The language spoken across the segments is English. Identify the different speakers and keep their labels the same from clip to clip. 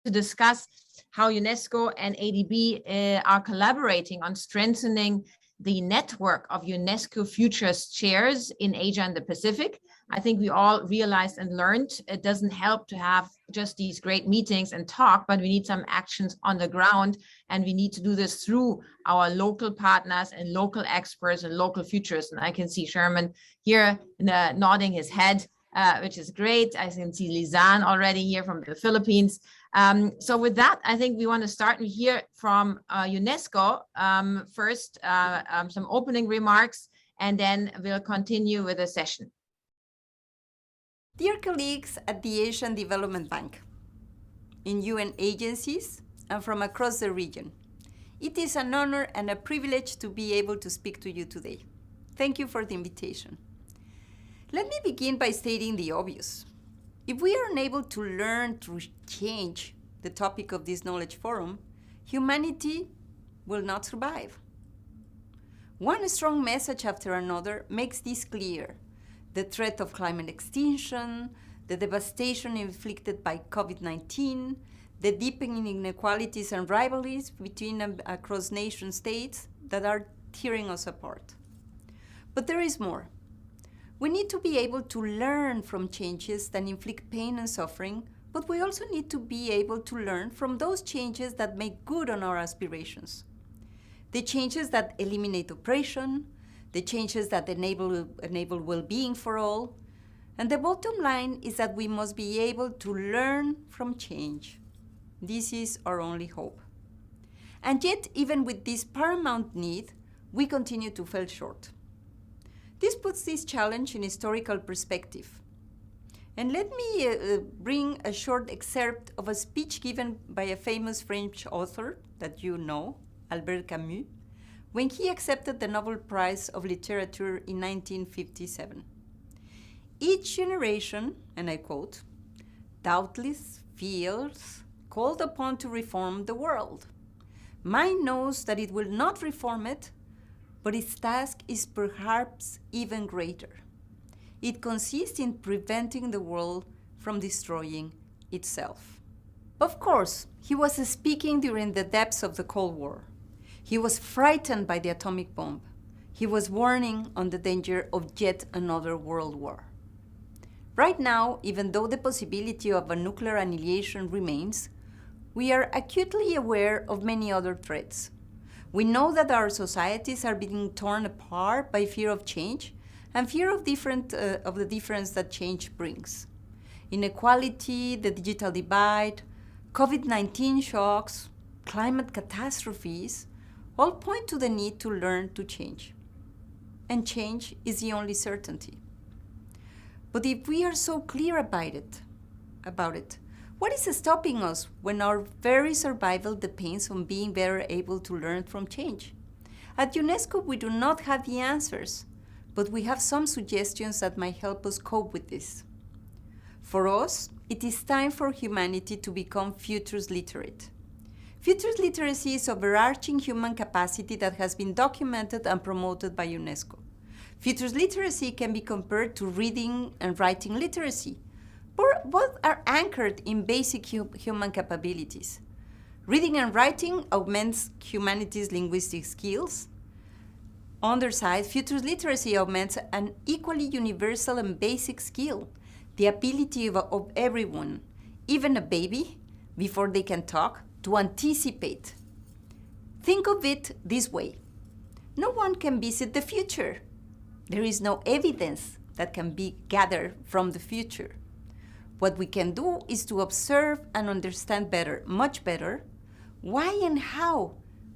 Speaker 1: to discuss how UNESCO and ADB are collaborating on strengthening the network of UNESCO Futures Chairs in Asia and the Pacific. I think we all realized and learned it doesn't help to have just these great meetings and talk, but we need some actions on the ground, and we need to do this through our local partners and local experts and local futures. And I can see Sherman here nodding his head, which is great. I can see Lizanne already here from the Philippines. So with that, I think we want to start and hear from UNESCO first, some opening remarks, and then we'll continue with the session.
Speaker 2: Dear colleagues at the Asian Development Bank, in UN agencies, and from across the region, it is an honor and a privilege to be able to speak to you today. Thank you for the invitation. Let me begin by stating the obvious. If we are unable to learn through change, the topic of this Knowledge Forum, humanity will not survive. One strong message after another makes this clear. The threat of climate extinction, the devastation inflicted by COVID-19, the deepening inequalities and rivalries between and across nation states that are tearing us apart. But there is more. We need to be able to learn from changes that inflict pain and suffering, but we also need to be able to learn from those changes that make good on our aspirations. The changes that eliminate oppression, the changes that enable well-being for all. And the bottom line is that we must be able to learn from change. This is our only hope. And yet, even with this paramount need, we continue to fall short. This puts this challenge in historical perspective. And let me bring a short excerpt of a speech given by a famous French author that you know, Albert Camus, when he accepted the Nobel Prize of Literature in 1957. Each generation, and I quote, doubtless feels called upon to reform the world. Mine knows that it will not reform it, but its task is perhaps even greater. It consists in preventing the world from destroying itself. Of course, he was speaking during the depths of the Cold War. He was frightened by the atomic bomb. He was warning on the danger of yet another world war. Right now, even though the possibility of a nuclear annihilation remains, we are acutely aware of many other threats. We know that our societies are being torn apart by fear of change and fear of the difference that change brings. Inequality, the digital divide, COVID-19 shocks, climate catastrophes, all point to the need to learn to change. And change is the only certainty. But if we are so clear about it, what is stopping us when our very survival depends on being better able to learn from change? At UNESCO, we do not have the answers, but we have some suggestions that might help us cope with this. For us, it is time for humanity to become futures literate. Futures literacy is overarching human capacity that has been documented and promoted by UNESCO. Futures literacy can be compared to reading and writing literacy. Both are anchored in basic human capabilities. Reading and writing augments humanity's linguistic skills. On their side, futures literacy augments an equally universal and basic skill, the ability of everyone, even a baby, before they can talk, to anticipate. Think of it this way. No one can visit the future. There is no evidence that can be gathered from the future. What we can do is to observe and understand better, much better, why and how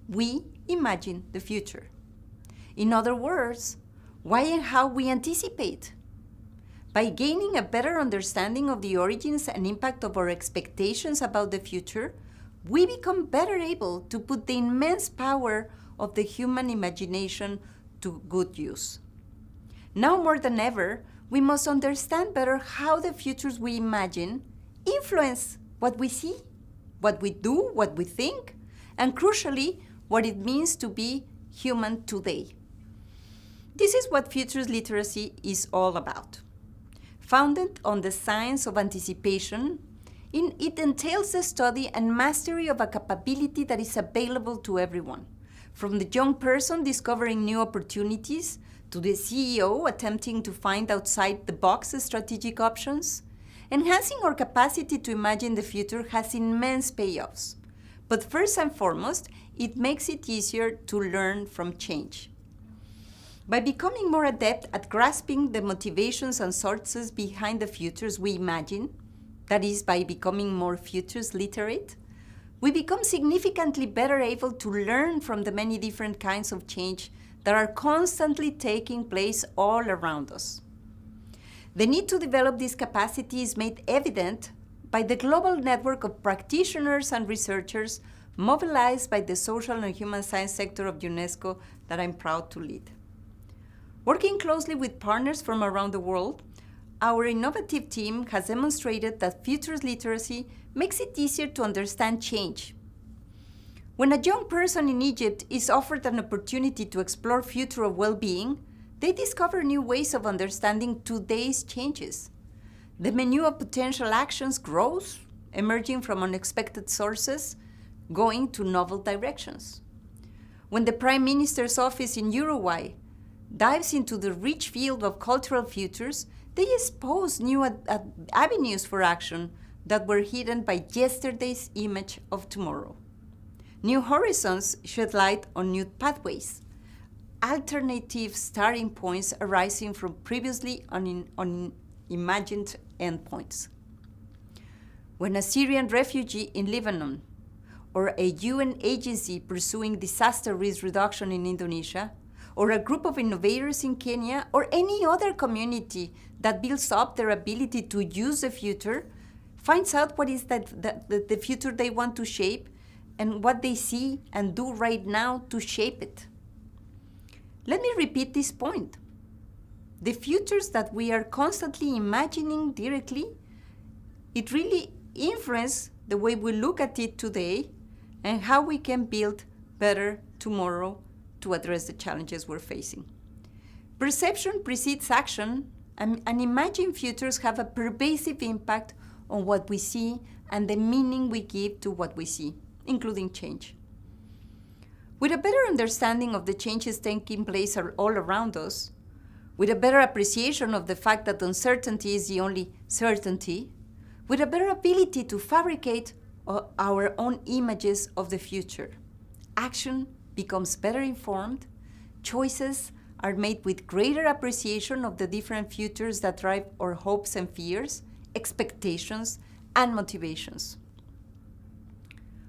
Speaker 2: we imagine the future. In other words, why and how we anticipate. By gaining a better understanding of the origins and impact of our expectations about the future, we become better able to put the immense power of the human imagination to good use. Now more than ever, we must understand better how the futures we imagine influence what we see, what we do, what we think, and crucially, what it means to be human today. This is what futures literacy is all about. Founded on the science of anticipation, It entails the study and mastery of a capability that is available to everyone, from the young person discovering new opportunities to the CEO attempting to find outside-the-box strategic options. Enhancing our capacity to imagine the future has immense payoffs. But first and foremost, it makes it easier to learn from change. By becoming more adept at grasping the motivations and sources behind the futures we imagine, that is, by becoming more futures literate, we become significantly better able to learn from the many different kinds of change that are constantly taking place all around us. The need to develop this capacity is made evident by the global network of practitioners and researchers mobilized by the social and human science sector of UNESCO that I'm proud to lead. Working closely with partners from around the world, our innovative team has demonstrated that futures literacy makes it easier to understand change. When a young person in Egypt is offered an opportunity to explore future of well-being, they discover new ways of understanding today's changes. The menu of potential actions grows, emerging from unexpected sources, going to novel directions. When the Prime Minister's office in Uruguay dives into the rich field of cultural futures, they expose new avenues for action that were hidden by yesterday's image of tomorrow. New horizons shed light on new pathways, alternative starting points arising from previously unimagined endpoints. When a Syrian refugee in Lebanon or a UN agency pursuing disaster risk reduction in Indonesia, or a group of innovators in Kenya, or any other community that builds up their ability to use the future, finds out what is the future they want to shape and what they see and do right now to shape it. Let me repeat this point. The futures that we are constantly imagining directly, it really influences the way we look at it today and how we can build better tomorrow to address the challenges we're facing. Perception precedes action, and imagined futures have a pervasive impact on what we see and the meaning we give to what we see, including change. With a better understanding of the changes taking place all around us, with a better appreciation of the fact that uncertainty is the only certainty, with a better ability to fabricate our own images of the future, action becomes better informed, choices are made with greater appreciation of the different futures that drive our hopes and fears, expectations, and motivations.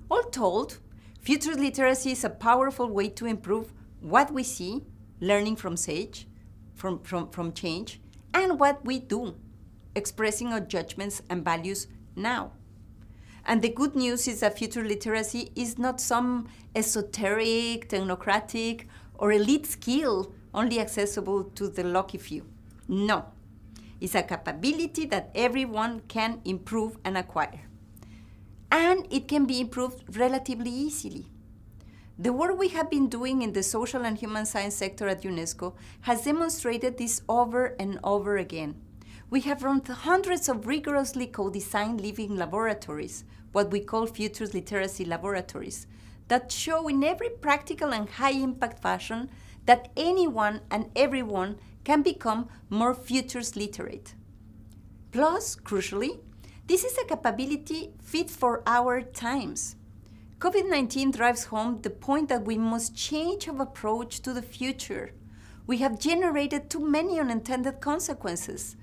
Speaker 2: All told, futures literacy is a powerful way to improve what we see, learning from change, and what we do, expressing our judgments and values now. And the good news is that future literacy is not some esoteric, technocratic, or elite skill only accessible to the lucky few. No, it's a capability that everyone can improve and acquire. And it can be improved relatively easily. The work we have been doing in the social and human science sector at UNESCO has demonstrated this over and over again. We have run hundreds of rigorously co-designed living laboratories, what we call futures literacy laboratories, that show in every practical and high-impact fashion that anyone and everyone can become more futures literate. Plus, crucially, this is a capability fit for our times. COVID-19 drives home the point that we must change our approach to the future. We have generated too many unintended consequences.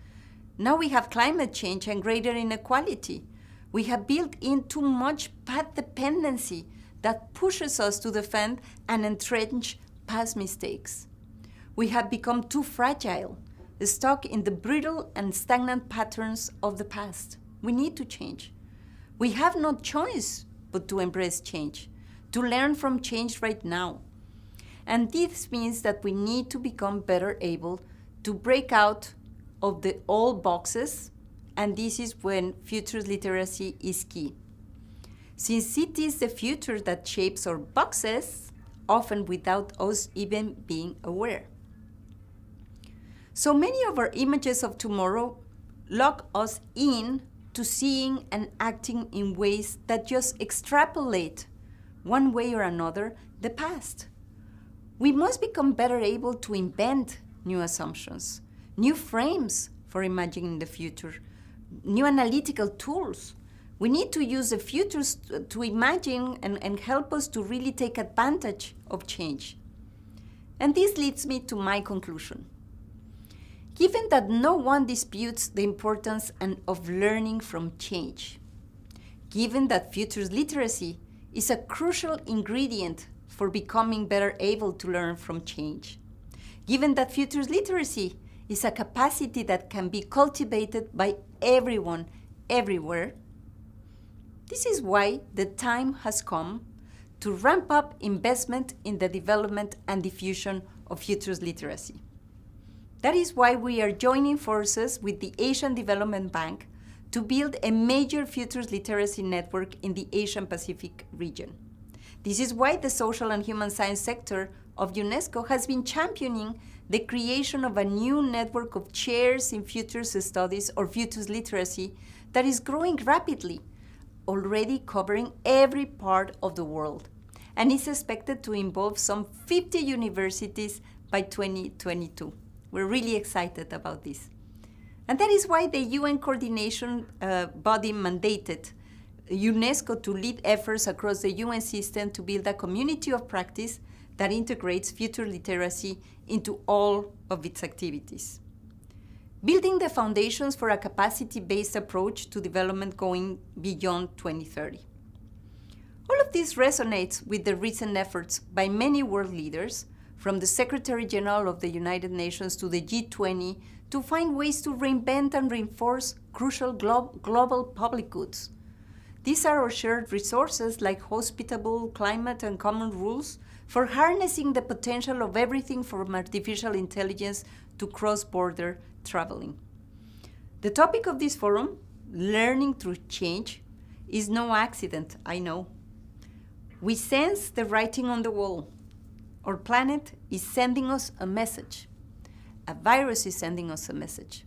Speaker 2: Now we have climate change and greater inequality. We have built in too much path dependency that pushes us to defend and entrench past mistakes. We have become too fragile, stuck in the brittle and stagnant patterns of the past. We need to change. We have no choice but to embrace change, to learn from change right now. And this means that we need to become better able to break out of the old boxes, and this is when futures literacy is key. Since it is the future that shapes our boxes, often without us even being aware. So many of our images of tomorrow lock us in to seeing and acting in ways that just extrapolate, one way or another, the past. We must become better able to invent new assumptions, new frames for imagining the future, new analytical tools. We need to use the futures to imagine and help us to really take advantage of change. And this leads me to my conclusion. Given that no one disputes the importance of learning from change, given that futures literacy is a crucial ingredient for becoming better able to learn from change, given that futures literacy is a capacity that can be cultivated by everyone, everywhere, this is why the time has come to ramp up investment in the development and diffusion of futures literacy. That is why we are joining forces with the Asian Development Bank to build a major futures literacy network in the Asian Pacific region. This is why the social and human science sector of UNESCO has been championing the creation of a new network of chairs in futures studies or futures literacy that is growing rapidly, already covering every part of the world, and is expected to involve some 50 universities by 2022. We're really excited about this. And that is why the UN coordination body mandated UNESCO to lead efforts across the UN system to build a community of practice that integrates future literacy into all of its activities. Building the foundations for a capacity-based approach to development going beyond 2030. All of this resonates with the recent efforts by many world leaders, from the Secretary General of the United Nations to the G20, to find ways to reinvent and reinforce crucial global public goods. These are our shared resources like hospitable climate and common rules for harnessing the potential of everything from artificial intelligence to cross-border traveling. The topic of this forum, learning through change, is no accident, I know. We sense the writing on the wall. Our planet is sending us a message. A virus is sending us a message.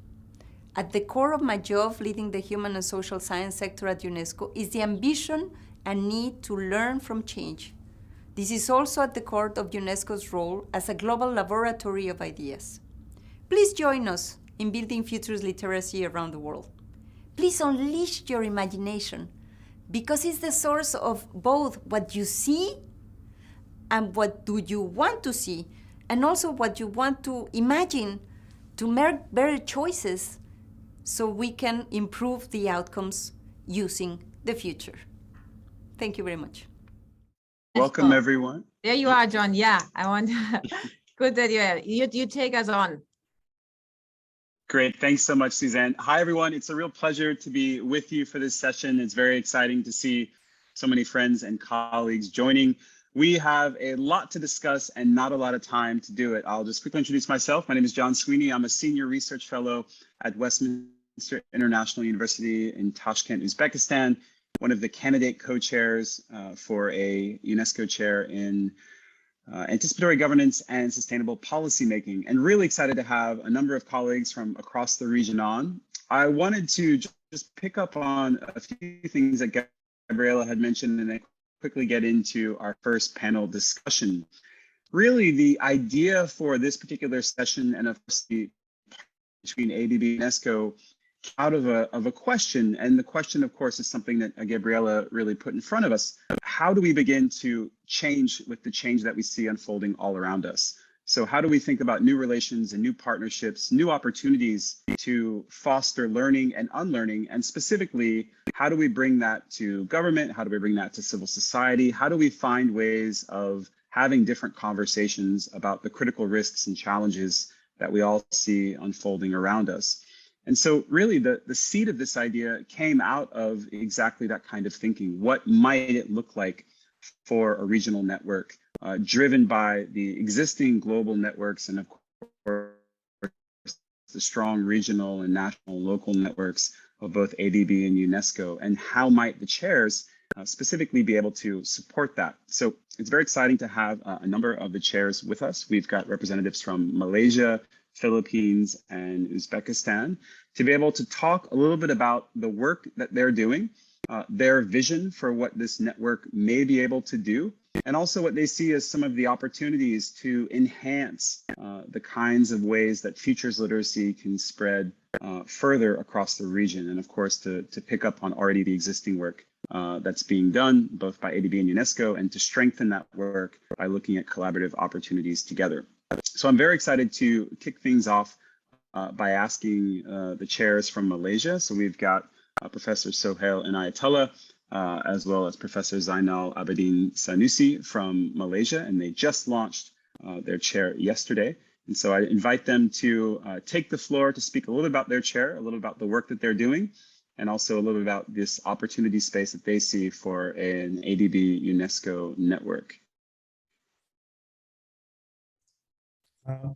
Speaker 2: At the core of my job leading the human and social science sector at UNESCO is the ambition and need to learn from change. This is also at the core of UNESCO's role as a global laboratory of ideas. Please join us in building futures literacy around the world. Please unleash your imagination, because it's the source of both what you see and what do you want to see, and also what you want to imagine to make better choices so we can improve the outcomes using the future. Thank you very much.
Speaker 3: Welcome, everyone.
Speaker 1: There you are, John. Yeah, I want good that you take us on.
Speaker 3: Great. Thanks so much, Suzanne. Hi, everyone. It's a real pleasure to be with you for this session. It's very exciting to see so many friends and colleagues joining. We have a lot to discuss and not a lot of time to do it. I'll just quickly introduce myself. My name is John Sweeney. I'm a senior research fellow at Westminster International University in Tashkent, Uzbekistan, one of the candidate co-chairs for a UNESCO chair in Anticipatory Governance and Sustainable Policy Making, and really excited to have a number of colleagues from across the region on. I wanted to just pick up on a few things that Gabriela had mentioned and then quickly get into our first panel discussion. Really, the idea for this particular session and of course the between ADB and UNESCO out of a question, and the question, of course, is something that Gabriela really put in front of us. How do we begin to change with the change that we see unfolding all around us? So how do we think about new relations and new partnerships, new opportunities to foster learning and unlearning? And specifically, how do we bring that to government? How do we bring that to civil society? How do we find ways of having different conversations about the critical risks and challenges that we all see unfolding around us? And so really the seed of this idea came out of exactly that kind of thinking. What might it look like for a regional network driven by the existing global networks and of course the strong regional and national and local networks of both ADB and UNESCO, and how might the chairs specifically be able to support that? So it's very exciting to have a number of the chairs with us. We've got representatives from Malaysia, Philippines, and Uzbekistan, to be able to talk a little bit about the work that they're doing, their vision for what this network may be able to do, and also what they see as some of the opportunities to enhance the kinds of ways that futures literacy can spread further across the region, and of course to pick up on already the existing work that's being done both by ADB and UNESCO, and to strengthen that work by looking at collaborative opportunities together. So I'm very excited to kick things off by asking the chairs from Malaysia. So we've got Professor Sohail Inayatullah, as well as Professor Zainal Abidin Sanusi from Malaysia, and they just launched their chair yesterday. And so I invite them to take the floor to speak a little about their chair, a little about the work that they're doing, and also a little bit about this opportunity space that they see for an ADB UNESCO network.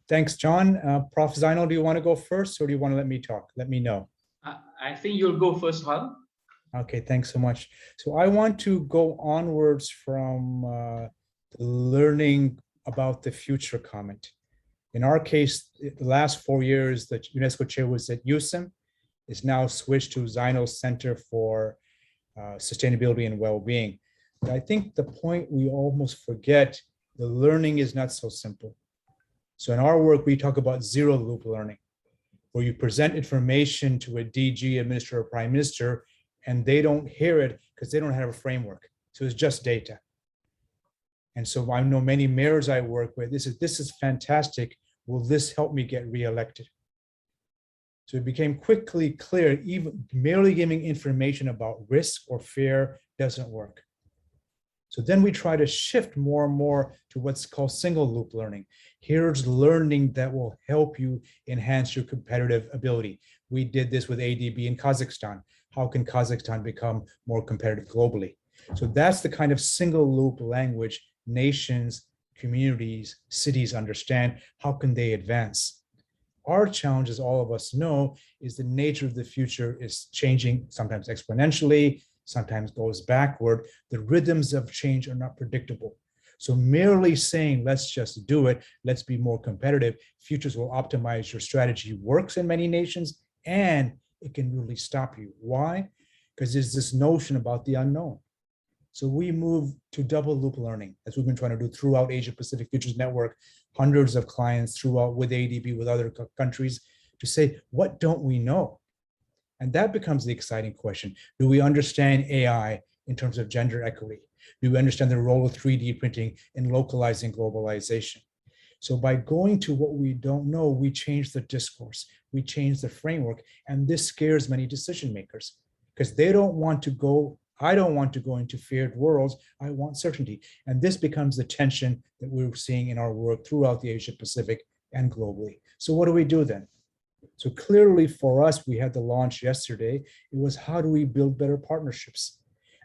Speaker 4: Thanks, John. Prof. Zainal, do you want to go first, or do you want to let me talk? Let me know.
Speaker 5: I think you'll go first, Hal.
Speaker 4: Okay, thanks so much. So I want to go onwards from learning about the future comment. In our case, the last 4 years, the UNESCO chair was at USIM. It's now switched to Zainal's Center for Sustainability and Well-being. But I think the point we almost forget, the learning is not so simple. So in our work, we talk about zero loop learning, where you present information to a DG, a minister, or prime minister, and they don't hear it because they don't have a framework. So it's just data. And so I know many mayors I work with, this is fantastic. Will this help me get reelected? So it became quickly clear, even merely giving information about risk or fear doesn't work. So then we try to shift more and more to what's called single loop learning. Here's learning that will help you enhance your competitive ability. We did this with ADB in Kazakhstan. How can Kazakhstan become more competitive globally? So that's the kind of single loop language nations, communities, cities understand. How can they advance? Our challenge, as all of us know, is the nature of the future is changing, sometimes exponentially, sometimes goes backward. The rhythms of change are not predictable. So merely saying, let's just do it, let's be more competitive, futures will optimize your strategy, works in many nations, and it can really stop you. Why? Because there's this notion about the unknown. So we move to double loop learning, as we've been trying to do throughout Asia Pacific Futures Network, hundreds of clients throughout with ADB, with other countries, to say, what don't we know? And that becomes the exciting question. Do we understand AI in terms of gender equity? Do we understand the role of 3D printing in localizing globalization? So by going to what we don't know, we change the discourse, we change the framework, and this scares many decision makers because they don't want to go, I don't want to go into feared worlds, I want certainty. And this becomes the tension that we're seeing in our work throughout the Asia Pacific and globally. So what do we do then? So clearly for us, we had the launch yesterday. It was how do we build better partnerships?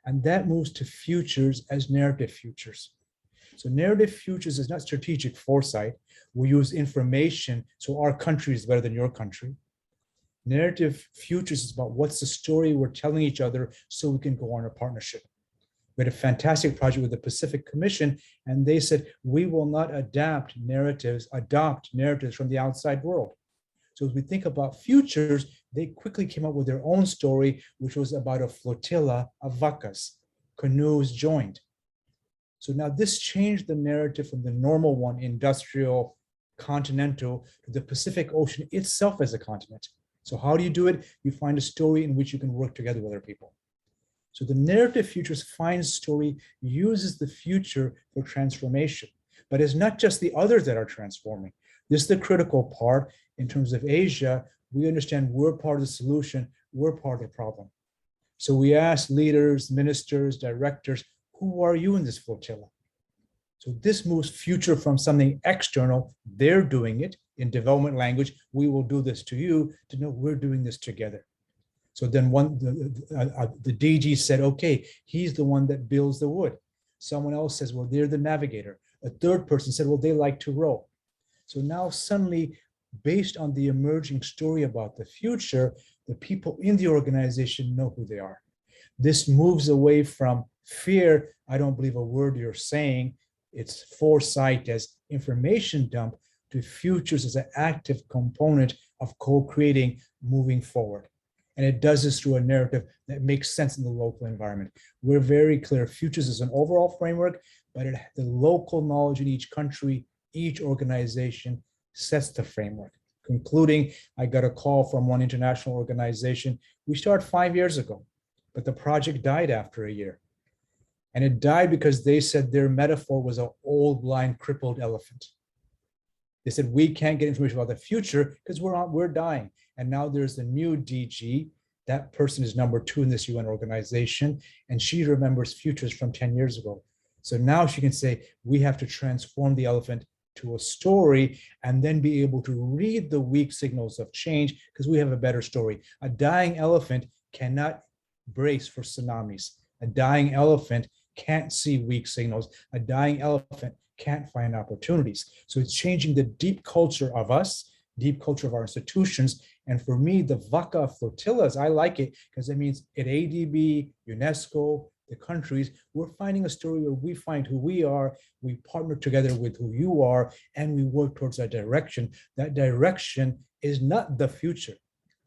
Speaker 4: And that moves to futures as narrative futures. So narrative futures is not strategic foresight. We use information, so our country is better than your country. Narrative futures is about what's the story we're telling each other so we can go on a partnership. We had a fantastic project with the Pacific Commission, and they said, we will not adopt narratives from the outside world. So as we think about futures, they quickly came up with their own story, which was about a flotilla of vacas, canoes joined. So now this changed the narrative from the normal one, industrial, continental, to the Pacific Ocean itself as a continent. So how do you do it? You find a story in which you can work together with other people. So the narrative futures finds story, uses the future for transformation, but it's not just the others that are transforming. This is the critical part. In terms of Asia, we understand we're part of the solution, we're part of the problem. So we ask leaders, ministers, directors, who are you in this flotilla? So this moves future from something external, they're doing it in development language, we will do this to you, to know we're doing this together. So then the DG said, okay, he's the one that builds the wood. Someone else says, well, they're the navigator. A third person said, well, they like to row. So now suddenly, based on the emerging story about the future, the people in the organization know who they are. This moves away from fear, I don't believe a word you're saying, it's foresight as information dump, to futures as an active component of co-creating moving forward. And it does this through a narrative that makes sense in the local environment. We're very clear, futures is an overall framework, but the local knowledge in each country, each organization sets the framework. Concluding, I got a call from one international organization. We started 5 years ago, but the project died after a year. And it died because they said their metaphor was an old, blind, crippled elephant. They said, we can't get information about the future because we're dying. And now there's the new DG. That person is number 2 in this UN organization, and she remembers futures from 10 years ago. So now she can say, we have to transform the elephant to a story and then be able to read the weak signals of change because we have a better story. A dying elephant cannot brace for tsunamis. A dying elephant can't see weak signals. A dying elephant can't find opportunities. So it's changing the deep culture of us, deep culture of our institutions. And for me, the VACA flotillas, I like it because it means at ADB, UNESCO, the countries, we're finding a story where we find who we are, we partner together with who you are, and we work towards that direction. That direction is not the future.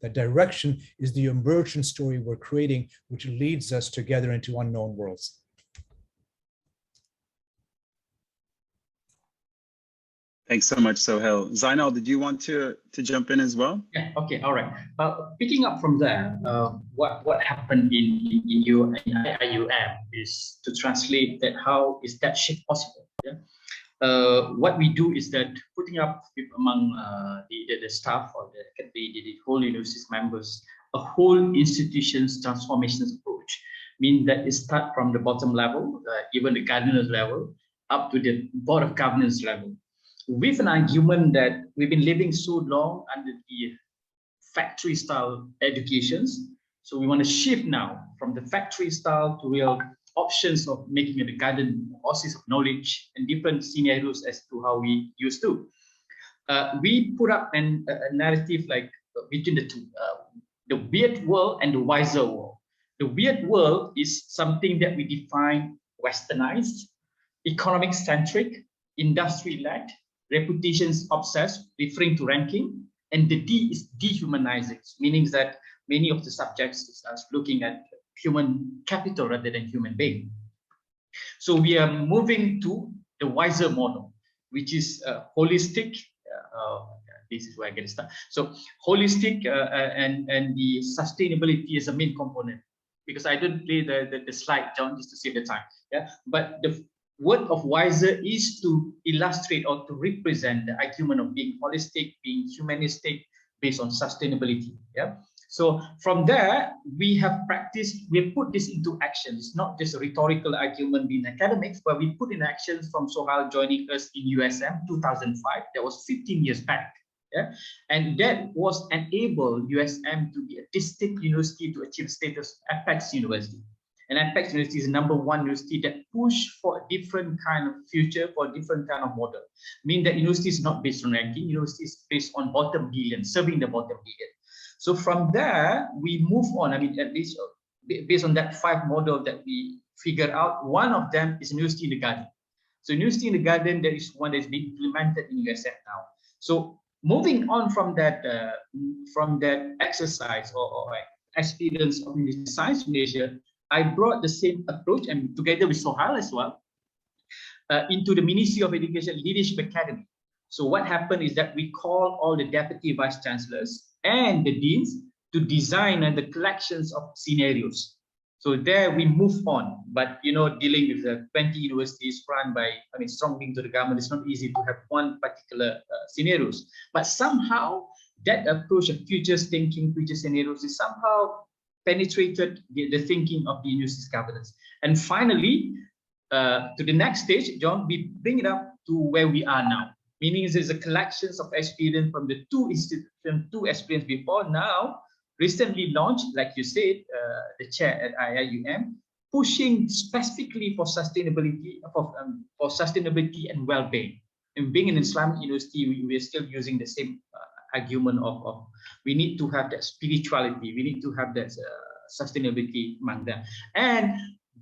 Speaker 4: That direction is the emergent story we're creating, which leads us together into unknown worlds.
Speaker 3: Thanks so much, Sohail. Zainal, did you want to jump in as well?
Speaker 5: Yeah, okay, all right. Picking up from there, what happened in IUM is to translate that how is that shift possible? Yeah? What we do is that putting up among the staff or the whole university's members, a whole institution's transformations approach, mean that it starts from the bottom level, even the governance level, up to the board of governance level, with an argument that we've been living so long under the factory style educations. So we want to shift now from the factory style to real options of making it a garden oasis of knowledge and different scenarios as to how we used to. We put up a narrative like between the two, the weird world and the wiser world. The weird world is something that we define westernized, economic centric, industry led, reputations obsessed, referring to ranking, and the D is dehumanizing, meaning that many of the subjects are looking at human capital rather than human being. So we are moving to the wiser model, which is holistic. This is where I get started. So holistic and the sustainability is a main component, because I don't play the slide, John, just to save the time. Yeah, but the word of wiser is to illustrate or to represent the argument of being holistic, being humanistic, based on sustainability. Yeah. So from there, we have practiced, we put this into action. It's not just a rhetorical argument in academics, but we put in actions from Sohail joining us in USM 2005. That was 15 years back. Yeah. And that was enabled USM to be a district university to achieve status Apex University. And Apex University is the #1 university that push for a different kind of future, for a different kind of model. Meaning that university is not based on ranking, university is based on bottom billion, serving the bottom billion. So from there, we move on. I mean, at least based on that 5 model that we figured out, one of them is University in the Garden. So University in the Garden, there is one that's being implemented in USM now. So moving on from that exercise or experience of science Malaysia, I brought the same approach, and together with Sohail as well, into the Ministry of Education Leadership Academy. So what happened is that we call all the deputy vice chancellors and the deans to design the collections of scenarios. So there we move on, but dealing with the 20 universities run by, strong link to the government, it's not easy to have one particular scenarios. But somehow that approach of futures thinking, future scenarios is somehow penetrated the thinking of the university's governance. And finally, to the next stage, John, we bring it up to where we are now. Meaning there's a collections of experience from the 2 institutions, 2 experience before. Now, recently launched, like you said, the chair at IIUM, pushing specifically for sustainability, for sustainability and well-being. And being an Islamic university, we are still using the same argument of we need to have that spirituality, we need to have that sustainability among them, and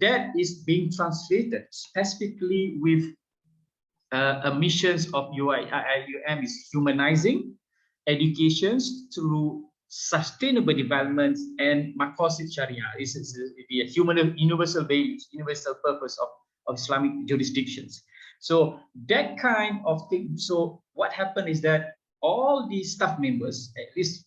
Speaker 5: that is being translated specifically with missions of IIUM is humanizing educations through sustainable development and maqasid Sharia. This is the human universal values, universal purpose of Islamic jurisdictions. So that kind of thing. So what happened is that all the staff members, at least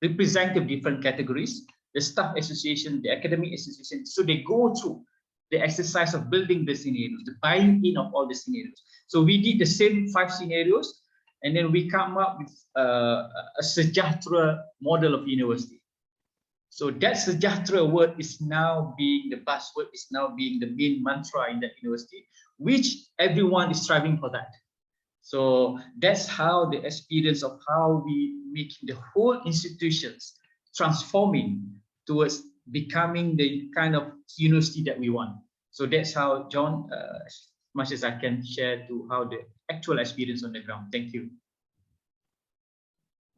Speaker 5: representative different categories, the staff association, the academic association, so they go through the exercise of building the scenarios, the buying in of all the scenarios. So we did the same 5 scenarios, and then we come up with a Sejahtera model of university. So that Sejahtera word is now being the buzzword, is now being the main mantra in that university, which everyone is striving for that. So that's how the experience of how we make the whole institutions transforming towards becoming the kind of university that we want. So that's how, John, as much as I can share to how the actual experience on the ground. Thank you.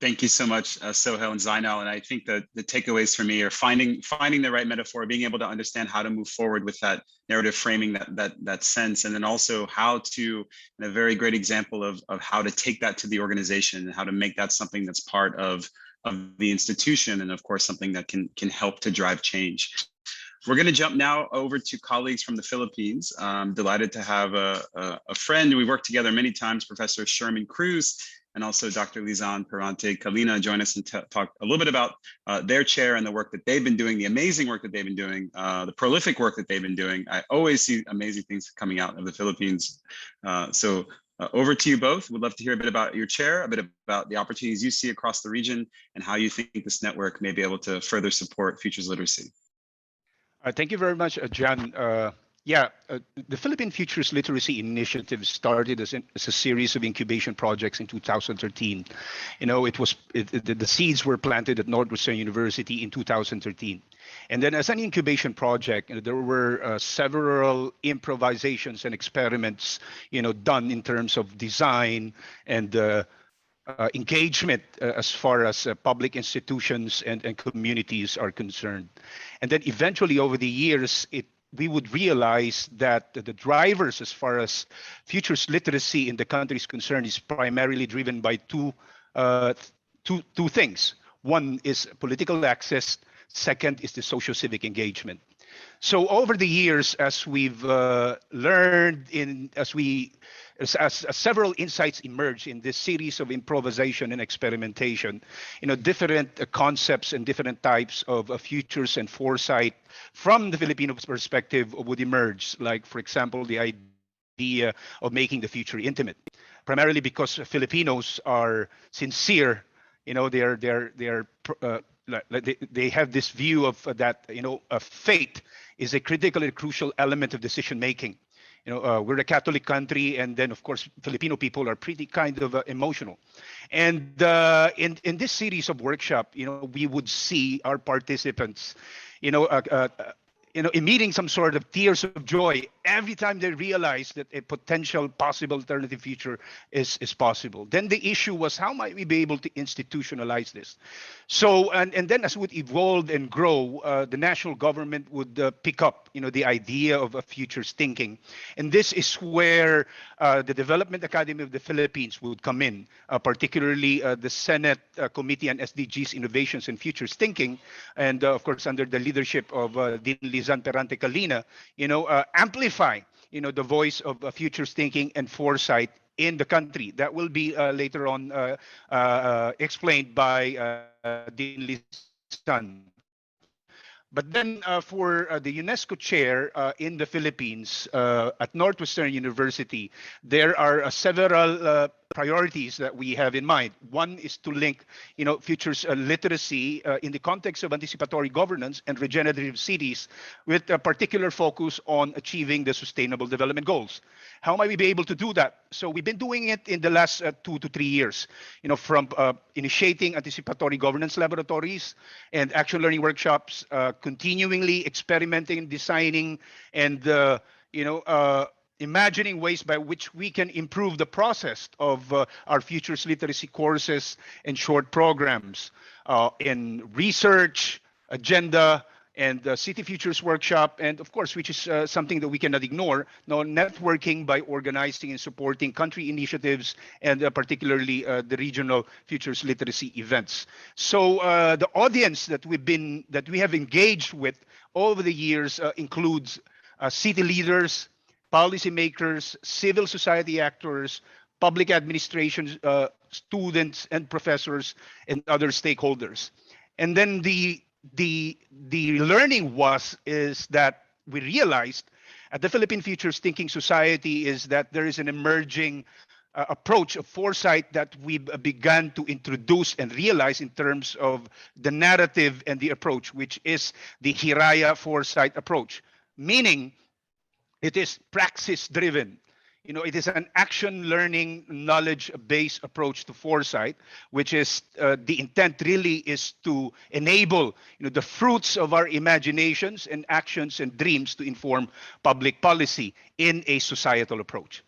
Speaker 3: Thank you so much, Sohail and Zainal. And I think that the takeaways for me are finding the right metaphor, being able to understand how to move forward with that narrative framing, that sense, and then also how to, and a very great example of how to take that to the organization and how to make that something that's part of the institution, and of course something that can help to drive change. We're going to jump now over to colleagues from the Philippines. I'm delighted to have a friend. We worked together many times, Professor Sherman Cruz, and also Dr. Lizan Perante Kalina join us and talk a little bit about their chair and the work that they've been doing, the amazing work that they've been doing, the prolific work that they've been doing. I always see amazing things coming out of the Philippines. So over to you both. We'd love to hear a bit about your chair, a bit about the opportunities you see across the region, and how you think this network may be able to further support futures literacy.
Speaker 6: Thank you very much, Jan. The Philippine Futures Literacy Initiative started as a series of incubation projects in 2013. You know, the seeds were planted at Northwestern University in 2013. And then as an incubation project, there were several improvisations and experiments, done in terms of design and engagement as far as public institutions and communities are concerned. And then eventually over the years, we would realize that the drivers as far as futures literacy in the country is concerned is primarily driven by two things. One is political access. Second is the socio-civic engagement. So over the years, as we've learned, as several insights emerge in this series of improvisation and experimentation, different concepts and different types of futures and foresight from the Filipino perspective would emerge. Like, for example, the idea of making the future intimate, primarily because Filipinos are sincere. They have this view of that. Faith is a critical and crucial element of decision making. We're a Catholic country, and then of course Filipino people are pretty kind of emotional. And in this series of workshop, we would see our participants, emitting some sort of tears of joy every time they realize that a potential possible alternative future is possible. Then the issue was, how might we be able to institutionalize this? So, and then as it would evolve and grow, the national government would pick up, the idea of a futures thinking. And this is where the Development Academy of the Philippines would come in, particularly the Senate Committee on SDGs, Innovations and Futures Thinking. And of course, under the leadership of Dean Lizan Perante Kalina, amplify, the voice of futures thinking and foresight in the country. That will be later on explained by Dean Lizan. But then for the UNESCO chair in the Philippines at Northwestern University, there are several priorities that we have in mind. One is to link, futures literacy in the context of anticipatory governance and regenerative cities, with a particular focus on achieving the Sustainable Development Goals. How might we be able to do that? So we've been doing it in the last 2 to 3 years, from initiating anticipatory governance laboratories and action learning workshops, continually experimenting and designing and, imagining ways by which we can improve the process of our futures literacy courses and short programs in research, agenda, and the City Futures Workshop, and of course, which is something that we cannot ignore, no, networking by organizing and supporting country initiatives, and particularly the regional futures literacy events. So the audience that we have engaged with over the years includes city leaders, policymakers, civil society actors, public administration, students and professors, and other stakeholders. And then the learning is that we realized at the Philippine Futures Thinking Society is that there is an emerging approach of foresight that we began to introduce and realize in terms of the narrative and the approach, which is the Hiraya foresight approach, meaning it is praxis driven. You know, it is an action learning knowledge based approach to foresight, which is the intent really is to enable, you know, the fruits of our imaginations and actions and dreams to inform public policy in a societal approach.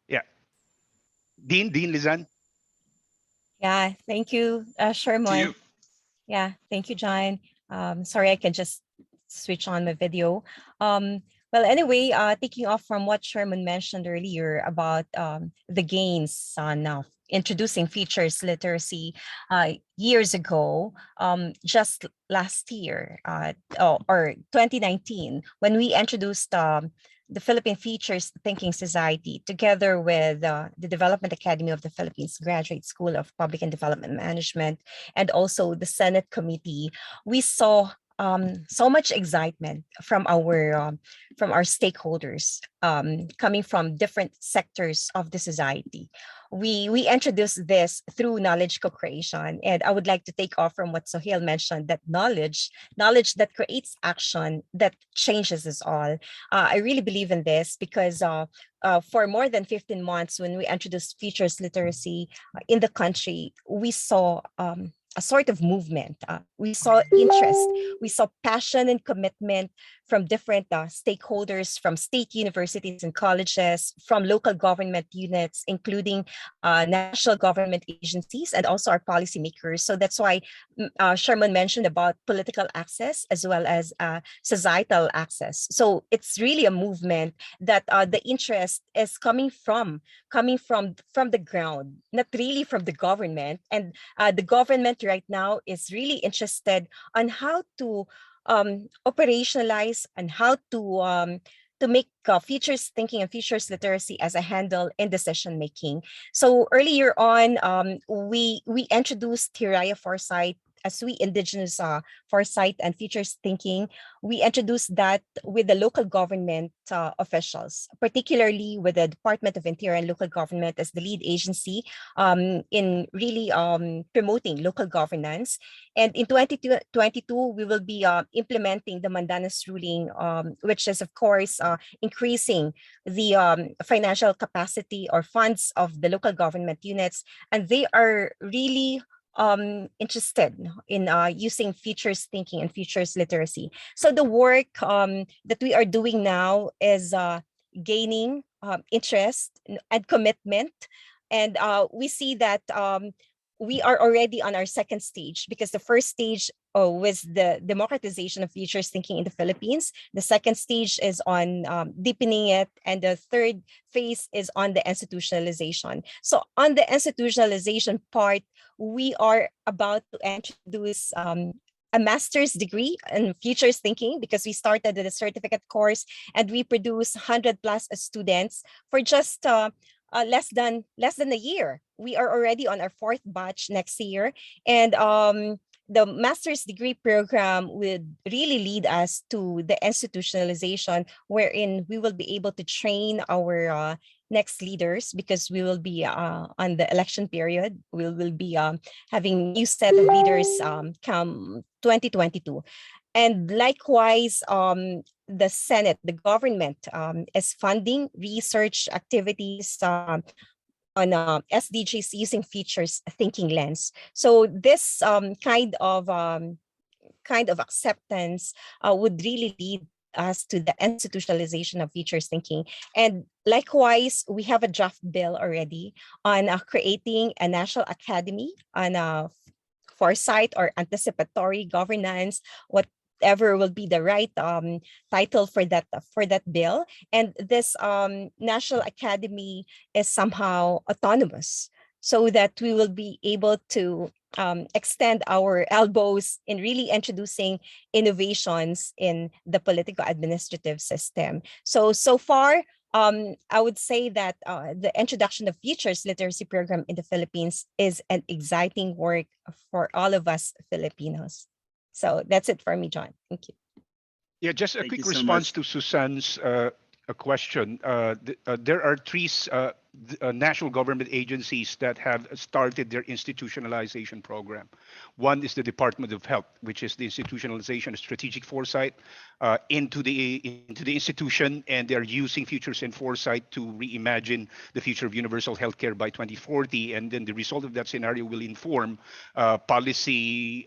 Speaker 6: Yeah. Dean Lizan.
Speaker 7: Yeah, thank you, Sherman. Yeah, thank you, John. Sorry, I can just switch on my video. Well, anyway, taking off from what Sherman mentioned earlier about the gains on introducing features literacy years ago, just last year or 2019, when we introduced the Philippine Futures Thinking Society together with the Development Academy of the Philippines Graduate School of Public and Development Management, and also the Senate Committee, we saw so much excitement from our stakeholders coming from different sectors of the society. We introduced this through knowledge co-creation, and I would like to take off from what Sohail mentioned, that knowledge that creates action that changes us all. I really believe in this because for more than 15 months, when we introduced futures literacy in the country, we saw a sort of movement. We saw interest, we saw passion and commitment from different stakeholders, from state universities and colleges, from local government units, including national government agencies, and also our policymakers. So that's why Sherman mentioned about political access as well as societal access. So it's really a movement that the interest is coming from the ground, not really from the government. And the government right now is really interested on how to operationalize and how to make futures thinking and futures literacy as a handle in decision making. So earlier on, we introduced Hiraya foresight as we indigenous foresight and futures thinking. We introduced that with the local government officials, particularly with the Department of Interior and Local Government as the lead agency in really promoting local governance. And in 2022, we will be implementing the Mandanas ruling, which is, of course, increasing the financial capacity or funds of the local government units. And they are really interested in using futures thinking and futures literacy. So the work that we are doing now is gaining interest and commitment. And we see that we are already on our second stage, because the first stage was the democratization of futures thinking in the Philippines. The second stage is on deepening it. And the third phase is on the institutionalization. So on the institutionalization part, we are about to introduce a master's degree in futures thinking, because we started with a certificate course and we produce 100 plus students for just less than a year. We are already on our fourth batch next year. And the master's degree program would really lead us to the institutionalization, wherein we will be able to train our next leaders, because we will be on the election period. We will be having new set of leaders come 2022. And likewise, the Senate, the government is funding research activities on SDGs using futures thinking lens. So this kind of acceptance would really lead us to the institutionalization of futures thinking. And likewise, we have a draft bill already on creating a national academy on foresight or anticipatory governance, whatever will be the right title for that bill. And this National Academy is somehow autonomous, so that we will be able to extend our elbows in really introducing innovations in the political administrative system. So far, I would say that the introduction of Futures Literacy Program in the Philippines is an exciting work for all of us Filipinos. So that's it for me, John. Thank you.
Speaker 6: Yeah, just a quick response to Susan's question. There are three national government agencies that have started their institutionalization program. One is the Department of Health, which is the institutionalization of strategic foresight into the institution, and they're using futures and foresight to reimagine the future of universal healthcare by 2040. And then the result of that scenario will inform policy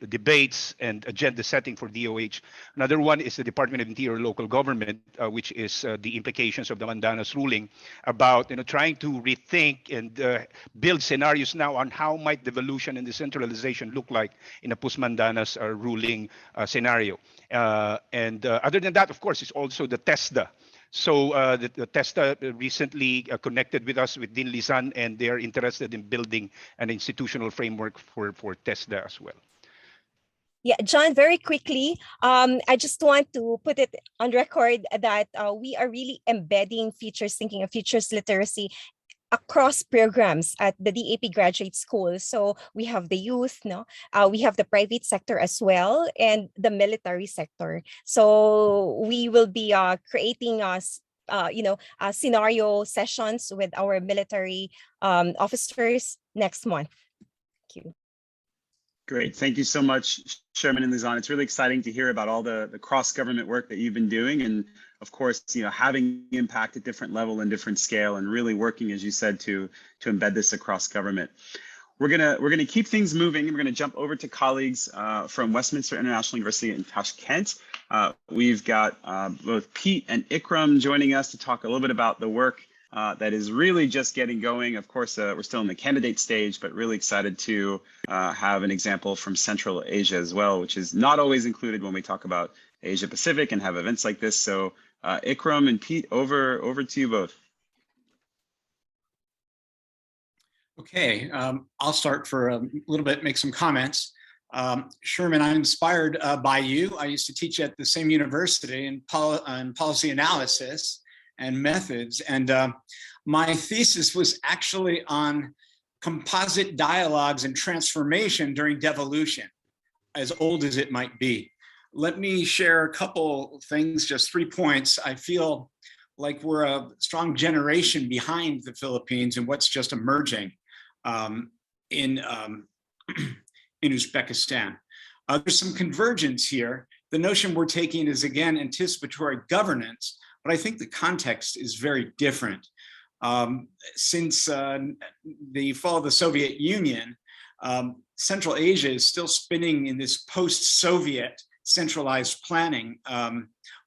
Speaker 6: debates and agenda setting for DOH. Another one is the Department of Interior Local Government, which is the implications of the Mandanas ruling about trying to rethink and build scenarios now on how might devolution and decentralization look like in a post-Mandanas ruling scenario. And other than that, of course, is also the TESDA. So the TESDA recently connected with us with Dean Lizan, and they're interested in building an institutional framework for TESDA as well.
Speaker 7: Yeah, John, very quickly, I just want to put it on record that we are really embedding futures thinking of futures literacy across programs at the DAP graduate school. So we have the youth, we have the private sector as well, and the military sector. So we will be creating scenario sessions with our military officers next month. Thank you.
Speaker 3: Great. Thank you so much, Sherman and Lizan. It's really exciting to hear about all the cross-government work that you've been doing. And of course, having impact at different level and different scale, and really working, as you said, to embed this across government. We're gonna keep things moving. We're gonna jump over to colleagues from Westminster International University in Tashkent. We've got both Pete and Ikram joining us to talk a little bit about the work that is really just getting going. Of course, we're still in the candidate stage, but really excited to have an example from Central Asia as well, which is not always included when we talk about Asia Pacific and have events like this. So Ikram and Pete, over to you both.
Speaker 8: Okay, I'll start for a little bit, make some comments. Sherman, I'm inspired by you. I used to teach at the same university in policy analysis and methods. And my thesis was actually on composite dialogues and transformation during devolution, as old as it might be. Let me share a couple things, just 3 points. I feel like we're a strong generation behind the Philippines and what's just emerging in Uzbekistan. There's some convergence here. The notion we're taking is, again, anticipatory governance, but I think the context is very different. Since the fall of the Soviet Union, Central Asia is still spinning in this post-Soviet centralized planning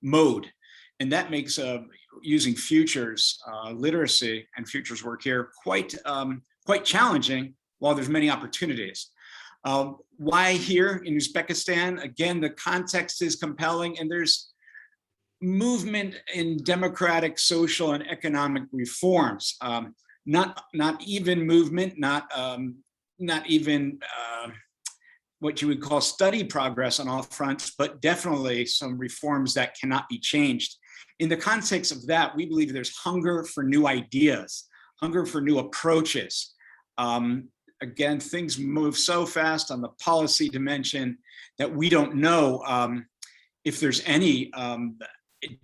Speaker 8: mode. And that makes using futures literacy and futures work here quite challenging, while there's many opportunities. Why here in Uzbekistan? Again, the context is compelling, and there's movement in democratic, social, and economic reforms. Not even movement, not even what you would call study progress on all fronts, but definitely some reforms that cannot be changed. In the context of that, we believe there's hunger for new ideas, hunger for new approaches. Again, things move so fast on the policy dimension that we don't know if there's any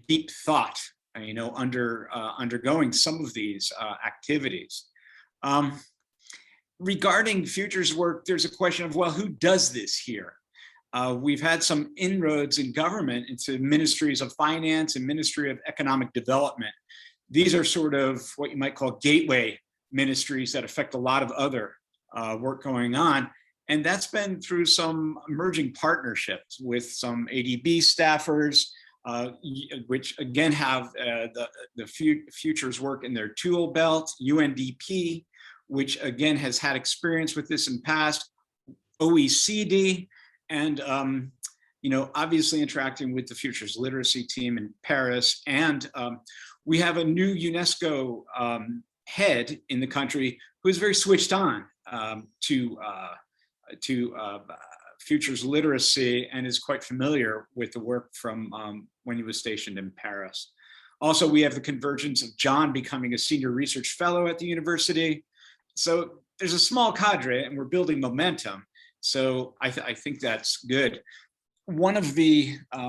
Speaker 8: deep thought, undergoing some of these activities. Regarding futures work, there's a question of, well, who does this here? We've had some inroads in government into ministries of finance and Ministry of Economic Development. These are sort of what you might call gateway ministries that affect a lot of other work going on. And that's been through some emerging partnerships with some ADB staffers, which again have the futures work in their tool belt, UNDP, which again has had experience with this in past. OECD, and obviously interacting with the Futures Literacy team in Paris. And we have a new UNESCO head in the country who is very switched on to Futures Literacy and is quite familiar with the work from when he was stationed in Paris. Also, we have the convergence of John becoming a senior research fellow at the university. So there's a small cadre and we're building momentum. So I think that's good. One of the, I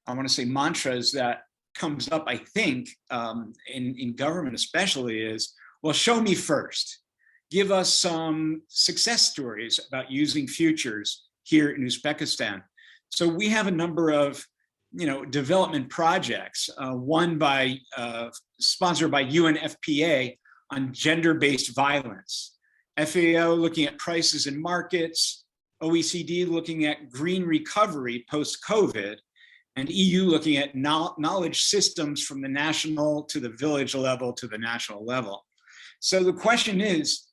Speaker 8: want to say, mantras that comes up, I think, in government especially is, well, show me first. Give us some success stories about using futures here in Uzbekistan. So we have a number of development projects, one sponsored by UNFPA on gender-based violence, FAO looking at prices and markets, OECD looking at green recovery post-COVID, and EU looking at knowledge systems from the national to the village level to the national level. So the question is,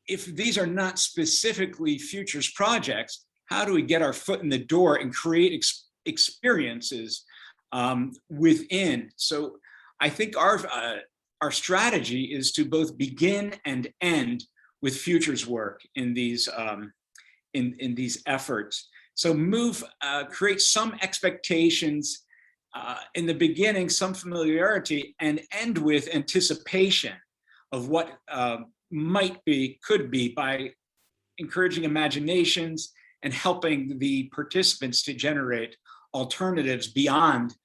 Speaker 8: if these are not specifically futures projects, how do we get our foot in the door and create experiences within? So I think our strategy is to both begin and end with futures work in these efforts. So create some expectations in the beginning, some familiarity, and end with anticipation of what could be, by encouraging imaginations and helping the participants to generate alternatives beyond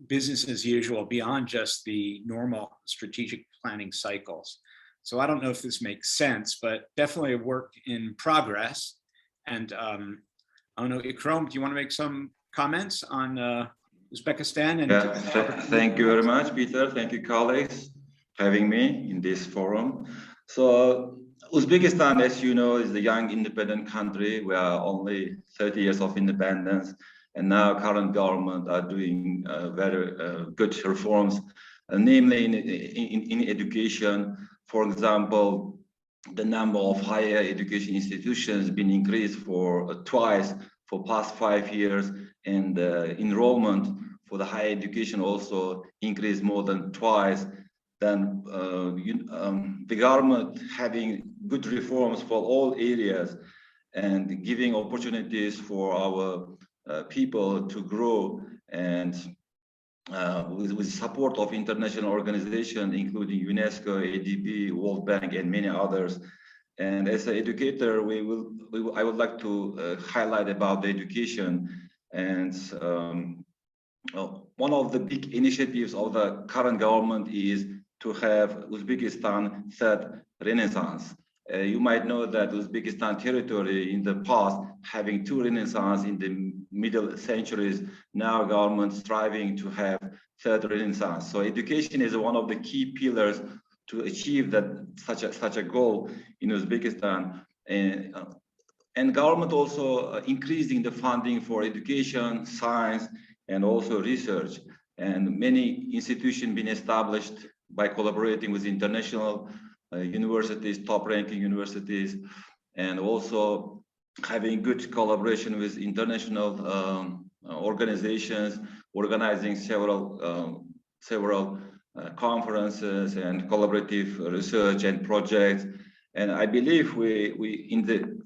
Speaker 8: business as usual, beyond just the normal strategic planning cycles. So I don't know if this makes sense, but definitely a work in progress. And I don't know, Ikram, do you want to make some comments on Uzbekistan? And
Speaker 9: thank you very much, Peter. Thank you, colleagues, having me in this forum. So Uzbekistan, as you know, is a young independent country. We are only 30 years of independence, and now current government are doing very good reforms, namely in education. For example, the number of higher education institutions been increased twice for past 5 years, and enrollment for the higher education also increased more than twice. Then the government having good reforms for all areas and giving opportunities for our people to grow, and with support of international organizations, including UNESCO, ADB, World Bank, and many others. And as an educator, I would like to highlight about the education. And one of the big initiatives of the current government is to have Uzbekistan third renaissance. You might know that Uzbekistan territory in the past having 2 renaissance in the middle centuries. Now government striving to have third renaissance. So education is one of the key pillars to achieve that such a goal in Uzbekistan. And government also increasing the funding for education, science, and also research. And many institutions been established by collaborating with international universities, top-ranking universities, and also having good collaboration with international organizations, organizing several conferences and collaborative research and projects. And I believe we in the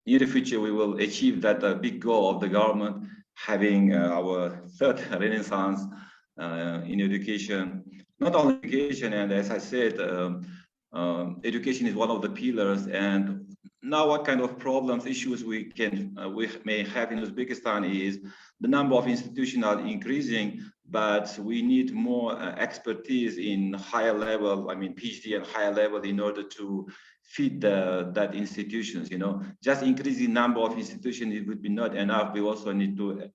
Speaker 9: near future we will achieve that big goal of the government, having our third renaissance in education. Not only education, and as I said, education is one of the pillars. And now what kind of problems, issues we may have in Uzbekistan is the number of institutions are increasing, but we need more expertise in higher level, I mean PhD and higher level, in order to feed that institutions. Just increasing number of institutions, it would be not enough. We also need to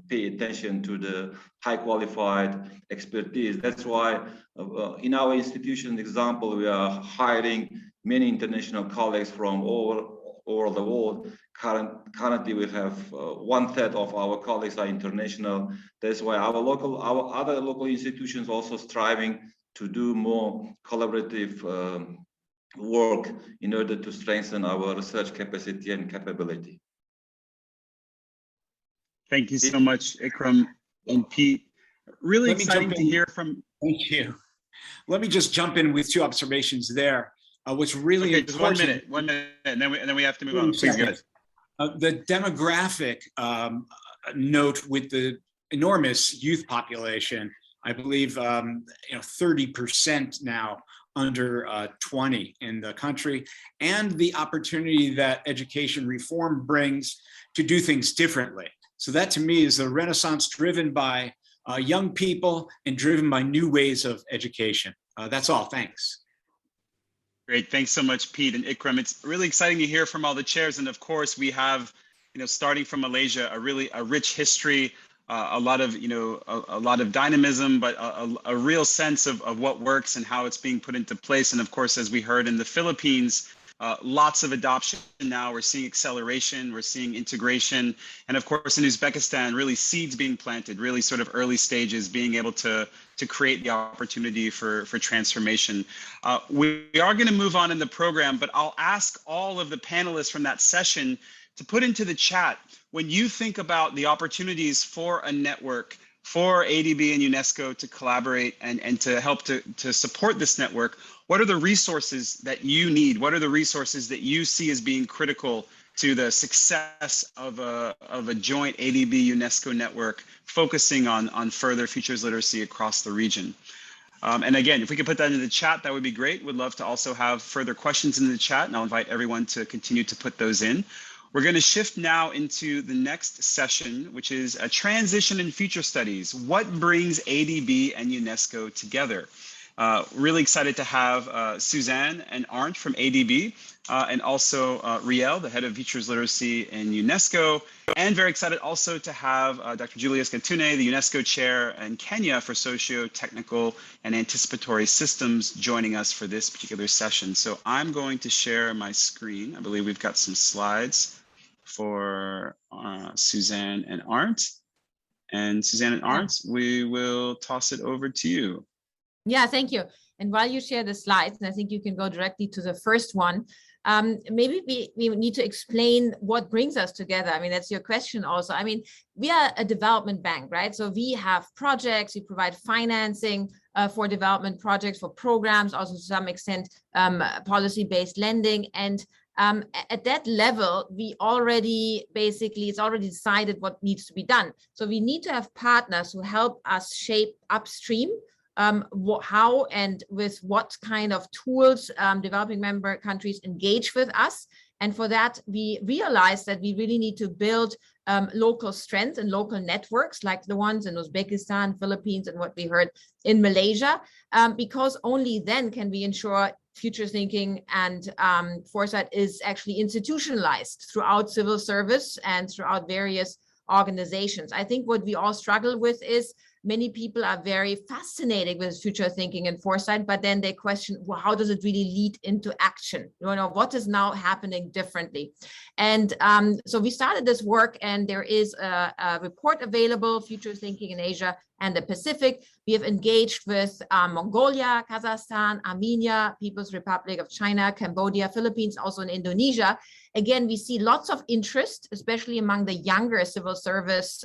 Speaker 9: pay attention to the high qualified expertise. That's why in our institution example, we are hiring many international colleagues from all over the world. Currently, we have 1/3 of our colleagues are international. That's why our other local institutions also striving to do more collaborative work in order to strengthen our research capacity and capability.
Speaker 3: Thank you so much, Ikram and Pete. Really exciting to hear from.
Speaker 8: Thank you. Let me just jump in with two observations there. What's really
Speaker 3: okay, just 1 minute, and then we have to move on. Please go ahead.
Speaker 8: The demographic note with the enormous youth population, I believe 30% now under 20 in the country, and the opportunity that education reform brings to do things differently. So that to me is a renaissance driven by young people and driven by new ways of education. That's all, thanks.
Speaker 3: Great, thanks so much, Pete and Ikram. It's really exciting to hear from all the chairs. And of course, we have, starting from Malaysia, a rich history, a lot of dynamism, but a real sense of what works and how it's being put into place. And of course, as we heard in the Philippines, lots of adoption now. We're seeing acceleration, we're seeing integration. And of course, in Uzbekistan, really seeds being planted, really sort of early stages, being able to create the opportunity for transformation. We are going to move on in the program, but I'll ask all of the panelists from that session to put into the chat, when you think about the opportunities for a network, for ADB and UNESCO to collaborate and to help to support this network, what are the resources that you need? What are the resources that you see as being critical to the success of a joint ADB UNESCO network focusing on further futures literacy across the region? And again, if we could put that in the chat, that would be great. We'd love to also have further questions in the chat, and I'll invite everyone to continue to put those in. We're going to shift now into the next session, which is a transition in future studies. What brings ADB and UNESCO together? Really excited to have Suzanne and Arndt from ADB, and also Riel, the head of Futures Literacy in UNESCO, and very excited also to have Dr. Julius Gatune, the UNESCO Chair in Kenya for Socio-Technical and Anticipatory Systems, joining us for this particular session. So I'm going to share my screen. I believe we've got some slides for Suzanne and Arndt. And Suzanne and Arndt, we will toss it over to you.
Speaker 1: Yeah, thank you. And while you share the slides, and I think you can go directly to the first one, maybe we need to explain what brings us together. I mean, that's your question also. I mean, we are a development bank, right? So we have projects, we provide financing for development projects, for programs, also to some extent, policy-based lending. And at that level, we already it's already decided what needs to be done. So we need to have partners who help us shape upstream how and with what kind of tools developing member countries engage with us. And for that, we realized that we really need to build local strength and local networks like the ones in Uzbekistan, Philippines, and what we heard in Malaysia, because only then can we ensure future thinking and foresight is actually institutionalized throughout civil service and throughout various organizations. I think what we all struggle with is many people are very fascinated with future thinking and foresight, but then they question, well, how does it really lead into action? What is now happening differently? And so we started this work, and there is a report available, Future Thinking in Asia and the Pacific. We have engaged with Mongolia, Kazakhstan, Armenia, People's Republic of China, Cambodia, Philippines, also in Indonesia. Again, we see lots of interest, especially among the younger civil service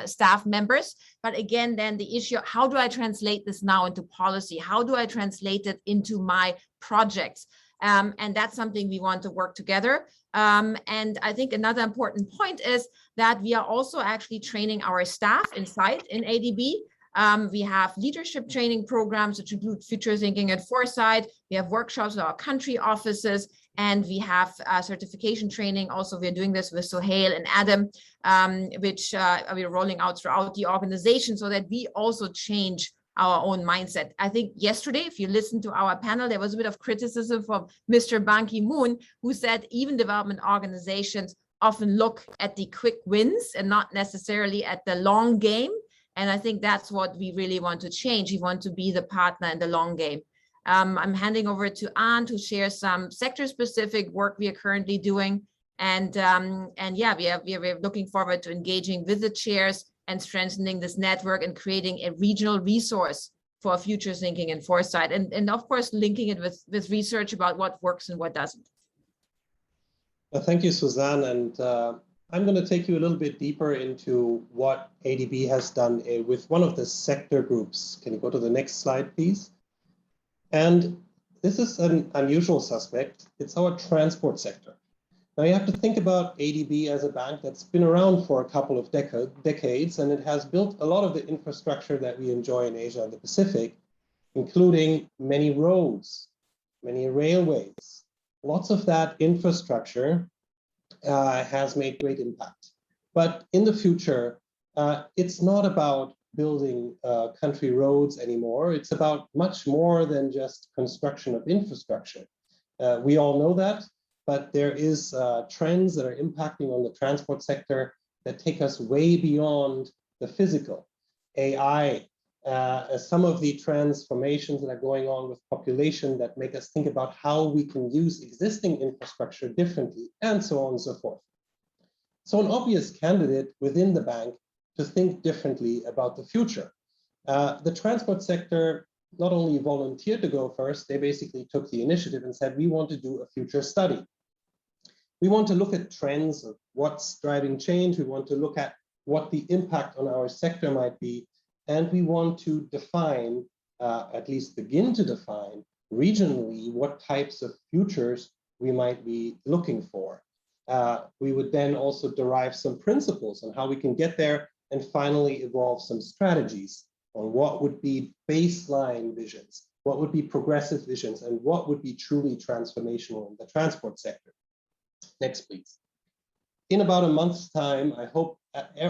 Speaker 1: staff members. But again, then the issue, how do I translate this now into policy? How do I translate it into my projects? And that's something we want to work together. And I think another important point is that we are also actually training our staff inside in ADB. We have leadership training programs which include future thinking and foresight. We have workshops with our country offices, and we have certification training. Also, we're doing this with Sohail and Adam, which we're rolling out throughout the organization so that we also change our own mindset. I think yesterday, if you listen to our panel, there was a bit of criticism from Mr. Ban Ki-moon, who said even development organizations often look at the quick wins and not necessarily at the long game. And I think that's what we really want to change. We want to be the partner in the long game. I'm handing over to Anne to share some sector-specific work we are currently doing. And yeah, we are looking forward to engaging with the chairs and strengthening this network and creating a regional resource for future thinking and foresight, and of course linking it with research about what works and what doesn't.
Speaker 10: Well, thank you, Suzanne, and I'm going to take you a little bit deeper into what ADB has done with one of the sector groups. Can you go to the next slide, please? And this is an unusual suspect. It's our transport sector. Now you have to think about ADB as a bank that's been around for a couple of decades, and it has built a lot of the infrastructure that we enjoy in Asia and the Pacific, including many roads, many railways. Lots of that infrastructure has made great impact. But in the future, it's not about building country roads anymore. It's about much more than just construction of infrastructure. We all know that, but there is trends that are impacting on the transport sector that take us way beyond the physical. AI, some of the transformations that are going on with population that make us think about how we can use existing infrastructure differently, and so on and so forth. So an obvious candidate within the bank to think differently about the future. The transport sector not only volunteered to go first, they basically took the initiative and said, we want to do a future study. We want to look at trends of what's driving change. We want to look at what the impact on our sector might be. And we want to define, at least begin to define regionally, what types of futures we might be looking for. We would then also derive some principles on how we can get there, and finally evolve some strategies on what would be baseline visions, what would be progressive visions, and what would be truly transformational in the transport sector. Next, please. In about a month's time, I hope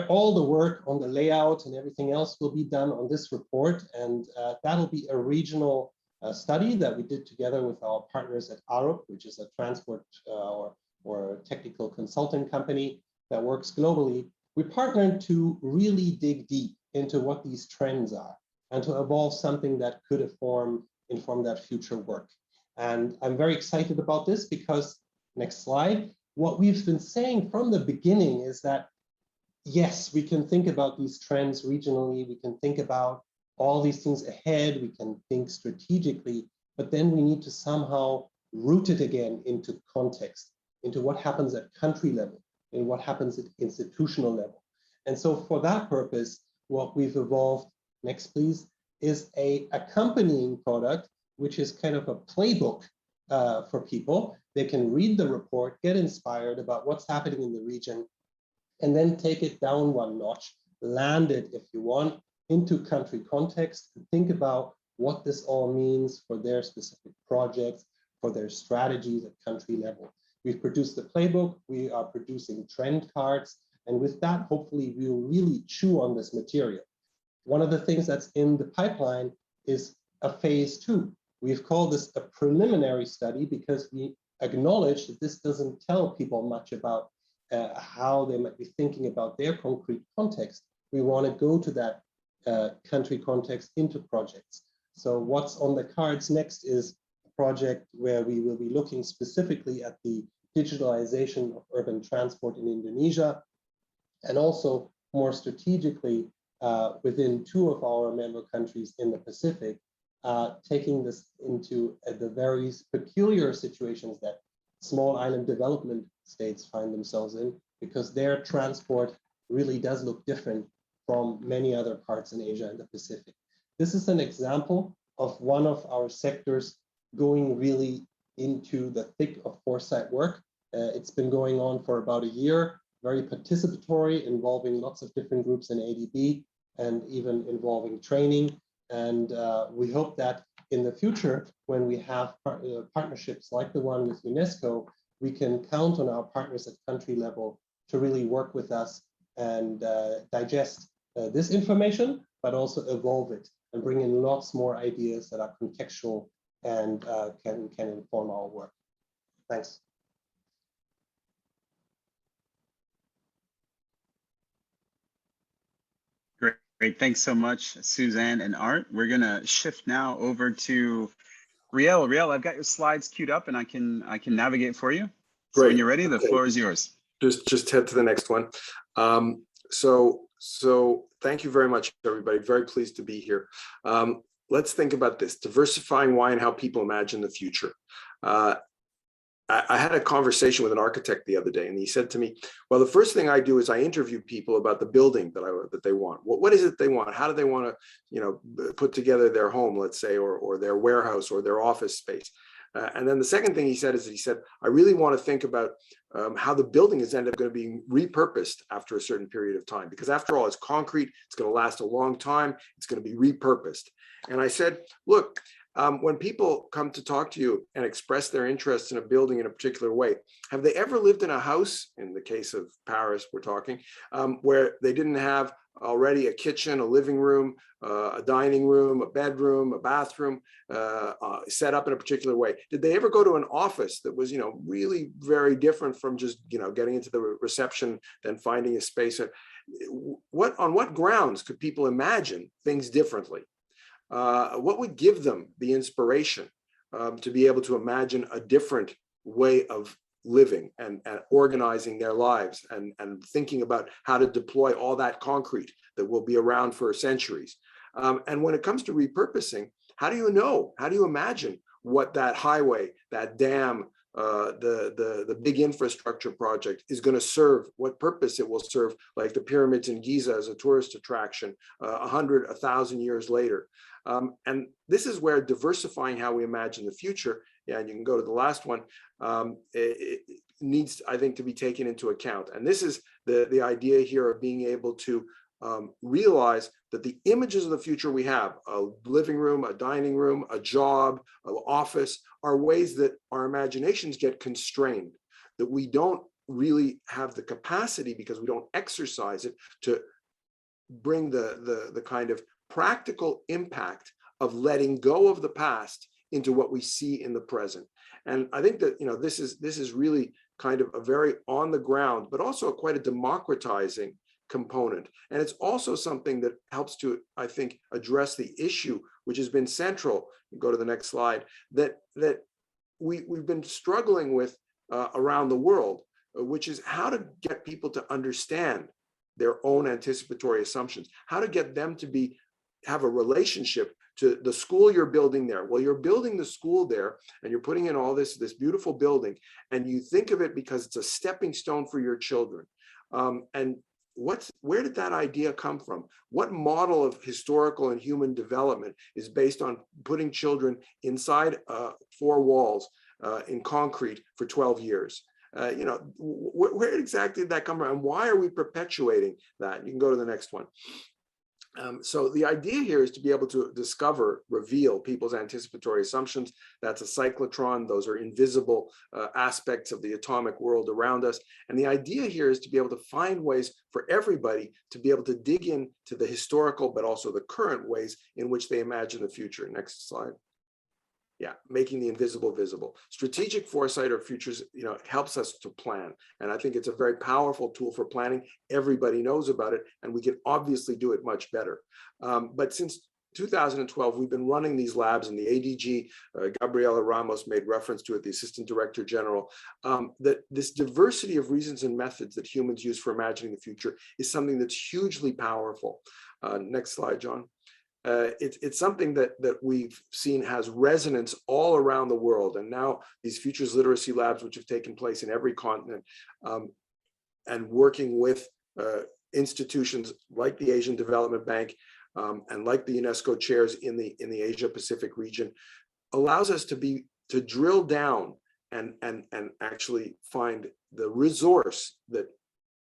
Speaker 10: all the work on the layout and everything else will be done on this report, and that'll be a regional study that we did together with our partners at ARUP, which is a transport or technical consulting company that works globally. We partnered to really dig deep into what these trends are and to evolve something that could inform that future work. And I'm very excited about this because, next slide, what we've been saying from the beginning is that, yes, we can think about these trends regionally, we can think about all these things ahead, we can think strategically, but then we need to somehow root it again into context, into what happens at country level, and what happens at institutional level. And so for that purpose, what we've evolved, next please, is a accompanying product, which is kind of a playbook for people. They can read the report, get inspired about what's happening in the region, and then take it down one notch, land it, if you want, into country context, and think about what this all means for their specific projects, for their strategies at country level. We've produced the playbook, we are producing trend cards, and with that, hopefully we'll really chew on this material. One of the things that's in the pipeline is a phase 2. We've called this a preliminary study because we acknowledge that this doesn't tell people much about how they might be thinking about their concrete context. We want to go to that country context into projects. So what's on the cards next is a project where we will be looking specifically at the digitalization of urban transport in Indonesia, and also more strategically within 2 of our member countries in the Pacific, taking this into the very peculiar situations that small island development states find themselves in, because their transport really does look different from many other parts in Asia and the Pacific. This is an example of one of our sectors going really into the thick of foresight work. It's been going on for about a year, very participatory, involving lots of different groups in ADB and even involving training. And we hope that in the future, when we have partnerships like the one with UNESCO, we can count on our partners at country level to really work with us and digest this information, but also evolve it and bring in lots more ideas that are contextual and can inform our work. Thanks.
Speaker 3: Great, thanks so much, Suzanne and Art. We're gonna shift now over to Riel. Riel, I've got your slides queued up and I can navigate for you. So
Speaker 11: Great.
Speaker 3: when you're ready, the floor is yours.
Speaker 11: Just head to the next one. So thank you very much, everybody. Very pleased to be here. let's think about this, diversifying why and how people imagine the future. I had a conversation with an architect the other day, and he said to me, well, the first thing I do is I interview people about the building that they want. What is it they want? How do they want to, put together their home, let's say, or their warehouse or their office space? And then the second thing he said is, I really want to think about how the building is ended up going to be repurposed after a certain period of time, because after all, it's concrete, it's going to last a long time, it's going to be repurposed. And I said, look, when people come to talk to you and express their interest in a building in a particular way, have they ever lived in a house, in the case of Paris, we're talking, where they didn't have already a kitchen, a living room, a dining room, a bedroom, a bathroom, set up in a particular way? Did they ever go to an office that was, really very different from just, getting into the reception, then finding a space? On what grounds could people imagine things differently? What would give them the inspiration to be able to imagine a different way of living and organizing their lives and thinking about how to deploy all that concrete that will be around for centuries? And when it comes to repurposing, how do you imagine what that highway, that dam, the big infrastructure project is going to serve, what purpose it will serve, like the pyramids in Giza as a tourist attraction 100, 1,000 years later? And this is where diversifying how we imagine the future, and you can go to the last one, it needs, I think, to be taken into account. And this is the idea here of being able to realize that the images of the future we have, a living room, a dining room, a job, an office, are ways that our imaginations get constrained, that we don't really have the capacity, because we don't exercise it, to bring the kind of practical impact of letting go of the past into what we see in the present. And I think that this is really kind of a very on the ground, but also quite a democratizing component. And it's also something that helps to, I think, address the issue which has been central. Go to the next slide. That we've been struggling with around the world, which is how to get people to understand their own anticipatory assumptions, how to get them to have a relationship to the school you're building there. Well, you're building the school there and you're putting in all this beautiful building, and you think of it because it's a stepping stone for your children. And where did that idea come from? What model of historical and human development is based on putting children inside 4 walls in concrete for 12 years? Where exactly did that come from, and why are we perpetuating that? You can go to the next one. So the idea here is to be able to reveal people's anticipatory assumptions. That's a cyclotron. Those are invisible aspects of the atomic world around us. And the idea here is to be able to find ways for everybody to be able to dig into the historical, but also the current ways in which they imagine the future. Next slide. Yeah, making the invisible visible. Strategic foresight or futures, helps us to plan. And I think it's a very powerful tool for planning. Everybody knows about it, and we can obviously do it much better. But since 2012, we've been running these labs, and the ADG, Gabriela Ramos, made reference to it, the Assistant Director General, that this diversity of reasons and methods that humans use for imagining the future is something that's hugely powerful. Next slide, John. It's something that we've seen has resonance all around the world. And now these futures literacy labs, which have taken place in every continent, and working with institutions like the Asian Development Bank and like the UNESCO Chairs in the Asia Pacific region, allows us to drill down and actually find the resource that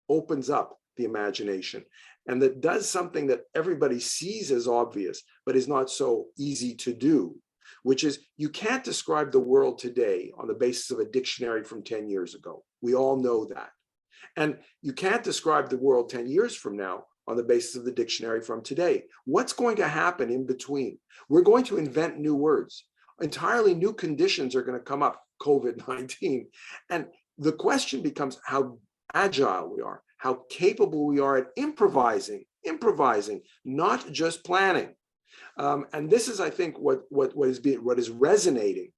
Speaker 11: opens up the imagination, and that does something that everybody sees as obvious, but is not so easy to do, which is you can't describe the world today on the basis of a dictionary from 10 years ago. We all know that. And you can't describe the world 10 years from now on the basis of the dictionary from today. What's going to happen in between? We're going to invent new words. Entirely new conditions are going to come up, COVID-19. And the question becomes how agile we are, how capable we are at improvising, not just planning. And this is, I think, what is resonating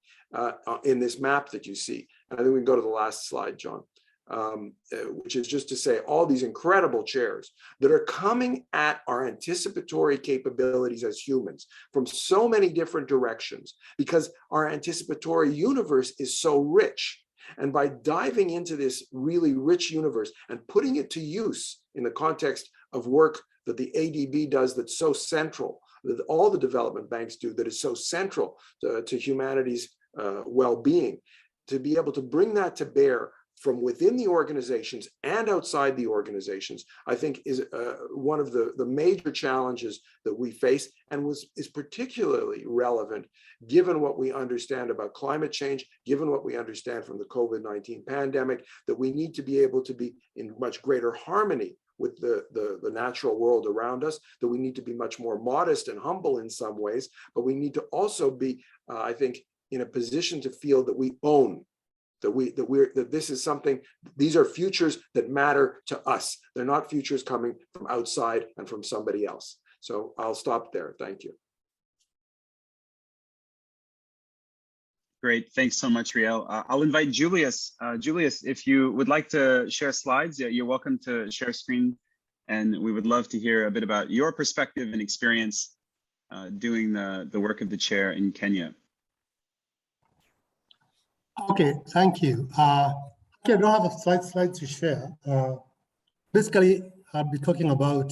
Speaker 11: in this map that you see. And I think we can go to the last slide, John. which is just to say all these incredible chairs that are coming at our anticipatory capabilities as humans from so many different directions, because our anticipatory universe is so rich. And by diving into this really rich universe and putting it to use in the context of work that the ADB does that's so central, that all the development banks do that is so central to humanity's well-being, to be able to bring that to bear from within the organizations and outside the organizations, I think is one of the major challenges that we face, and is particularly relevant given what we understand about climate change, given what we understand from the COVID-19 pandemic, that we need to be able to be in much greater harmony with the natural world around us, that we need to be much more modest and humble in some ways, but we need to also be, I think, in a position to feel that we own, that this is something, these are futures that matter to us. They're not futures coming from outside and from somebody else. So I'll stop there. Thank you.
Speaker 3: Great, thanks so much, Riel. I'll invite Julius. Julius, if you would like to share slides, you're welcome to share screen. And we would love to hear a bit about your perspective and experience doing the work of the chair in Kenya.
Speaker 12: Okay, thank you. I don't have a slide to share. Basically, I'll be talking about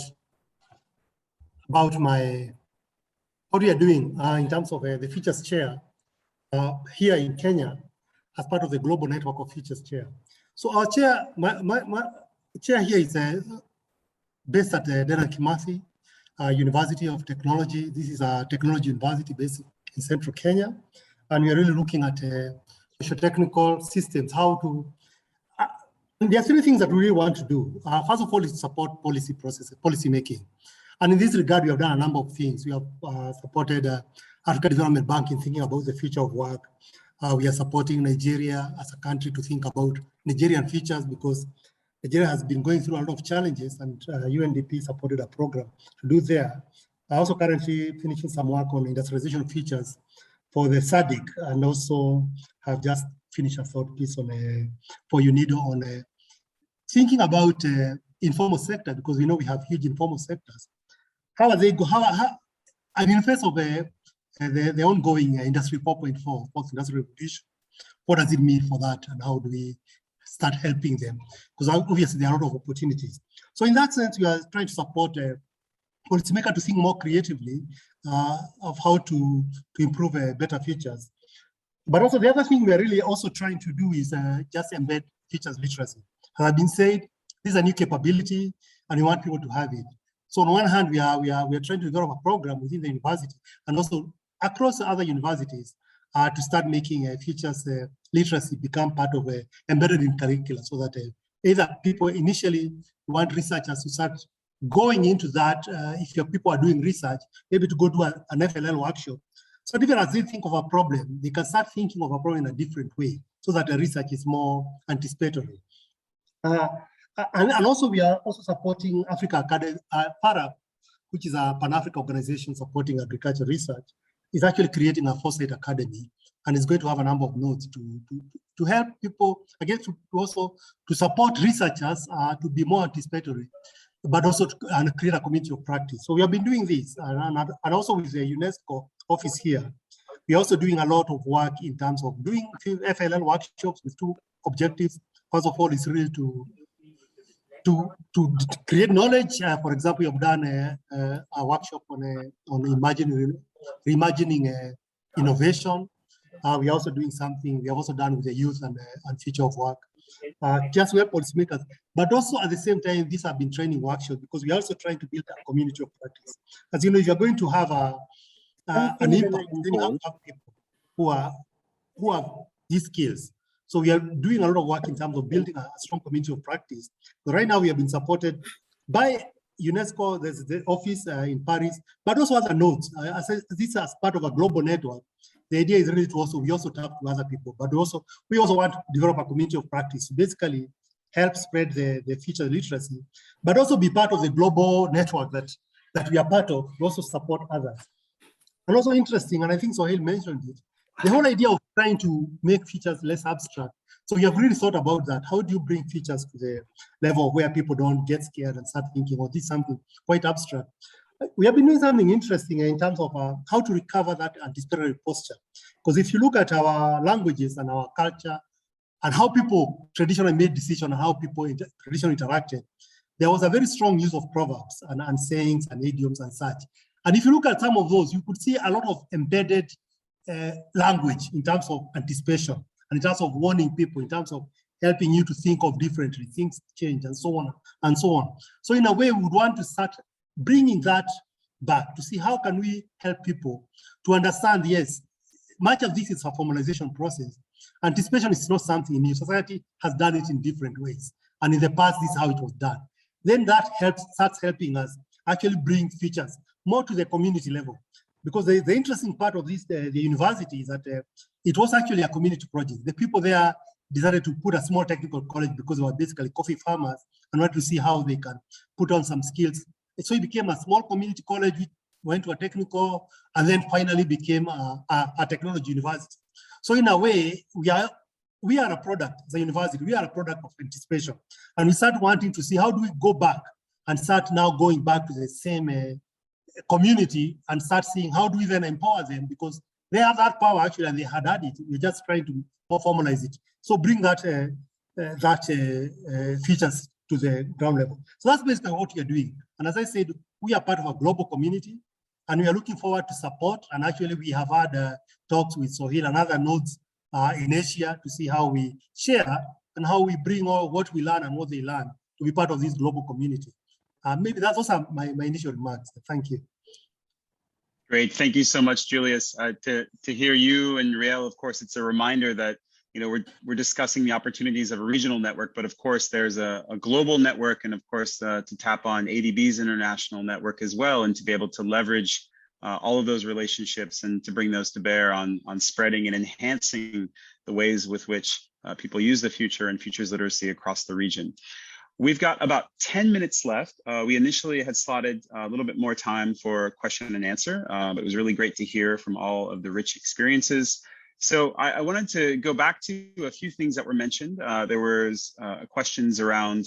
Speaker 12: what we are doing in terms of the Futures Chair here in Kenya as part of the global network of Futures Chair. So our chair, my chair here is based at the Dedan Kimathi University of Technology. This is a technology university based in central Kenya. And we are really looking at socio-technical systems, how to, there are three things that we really want to do. First of all, is support policy processes, policy making. And in this regard, we have done a number of things. We have supported Africa Development Bank in thinking about the future of work. We are supporting Nigeria as a country to think about Nigerian futures, because Nigeria has been going through a lot of challenges, and UNDP supported a program to do there. I also currently finishing some work on industrialization features for the SADC, and also have just finished a thought piece on for UNIDO on thinking about informal sector, because we know we have huge informal sectors. How are they go? I mean, first of the ongoing Industry 4.4, fourth industrial revolution, what does it mean for that, and how do we start helping them? Because obviously there are a lot of opportunities. So in that sense, we are trying to support policymakers to think more creatively of how to improve better features. But also the other thing we are really also trying to do is just embed features literacy. As I've been said, this is a new capability, and we want people to have it. So on one hand, we are trying to develop a program within the university and also across other universities to start making features literacy become part of embedded in curricula, so that either people initially want researchers to start going into that. If your people are doing research, maybe to go do an FLL workshop. So even as they think of a problem, they can start thinking of a problem in a different way, so that the research is more anticipatory. And also we are also supporting Africa Academy, PARA, which is a Pan-African organization supporting agriculture research, is actually creating a foresight academy, and is going to have a number of nodes to help people, again, to also to support researchers to be more anticipatory, but also to create a community of practice. So we have been doing this, and also with the UNESCO office here, we're also doing a lot of work in terms of doing FLL workshops with two objectives. First of all, is really to create knowledge. For example, we have done a workshop on reimagining innovation. We're also doing something we have also done with the youth and future of work. Just we have policymakers, but also at the same time, these have been training workshops, because we're also trying to build a community of practice. As you know, if you're going to have an impact, then you have to have people who have these skills. So we are doing a lot of work in terms of building a strong community of practice. But right now we have been supported by UNESCO, there's the office in Paris, but also other nodes. This is part of a global network. The idea is really to also, we also talk to other people, but we also want to develop a community of practice to basically help spread the future literacy, but also be part of the global network that we are part of, to also support others. And also interesting, and I think Sohail mentioned it, the whole idea of trying to make features less abstract. So you have really thought about that. How do you bring features to the level where people don't get scared and start thinking, oh, this is something quite abstract? We have been doing something interesting in terms of how to recover that anticipatory posture. Because if you look at our languages and our culture and how people traditionally made decisions and how people traditionally interacted, there was a very strong use of proverbs and sayings and idioms and such. And if you look at some of those, you could see a lot of embedded language in terms of anticipation and in terms of warning people, in terms of helping you to think of differently, things change and so on and so on. So in a way, we would want to start bringing that back to see how can we help people to understand, yes, much of this is a formalization process. Anticipation is not something new. Society has done it in different ways. And in the past, this is how it was done. Then that starts helping us actually bring features more to the community level. Because the interesting part of this, the university, is that it was actually a community project. The people there decided to put a small technical college because they were basically coffee farmers and wanted to see how they can put on some skills. So it became a small community college, we went to a technical, and then finally became a technology university. So in a way, we are a product, as a university, we are a product of anticipation. And we start wanting to see how do we go back and start now going back to the same community and start seeing how do we then empower them, because they have that power actually and they had it. We're just trying to more formalize it. So bring that features to the ground level. So that's basically what we are doing. And as I said, we are part of a global community and we are looking forward to support. And actually we have had talks with Sohail and other nodes in Asia to see how we share and how we bring all what we learn and what they learn to be part of this global community. Maybe that's also my initial remarks. Thank you.
Speaker 3: Great, thank you so much, Julius. To hear you and Riel, of course, it's a reminder that we're discussing the opportunities of a regional network, but of course there's a global network, and of course to tap on ADB's international network as well, and to be able to leverage all of those relationships and to bring those to bear on spreading and enhancing the ways with which people use the future and futures literacy across the region. We've got about 10 minutes left. We initially had slotted a little bit more time for question and answer, but it was really great to hear from all of the rich experiences. So I wanted to go back to a few things that were mentioned. There was questions around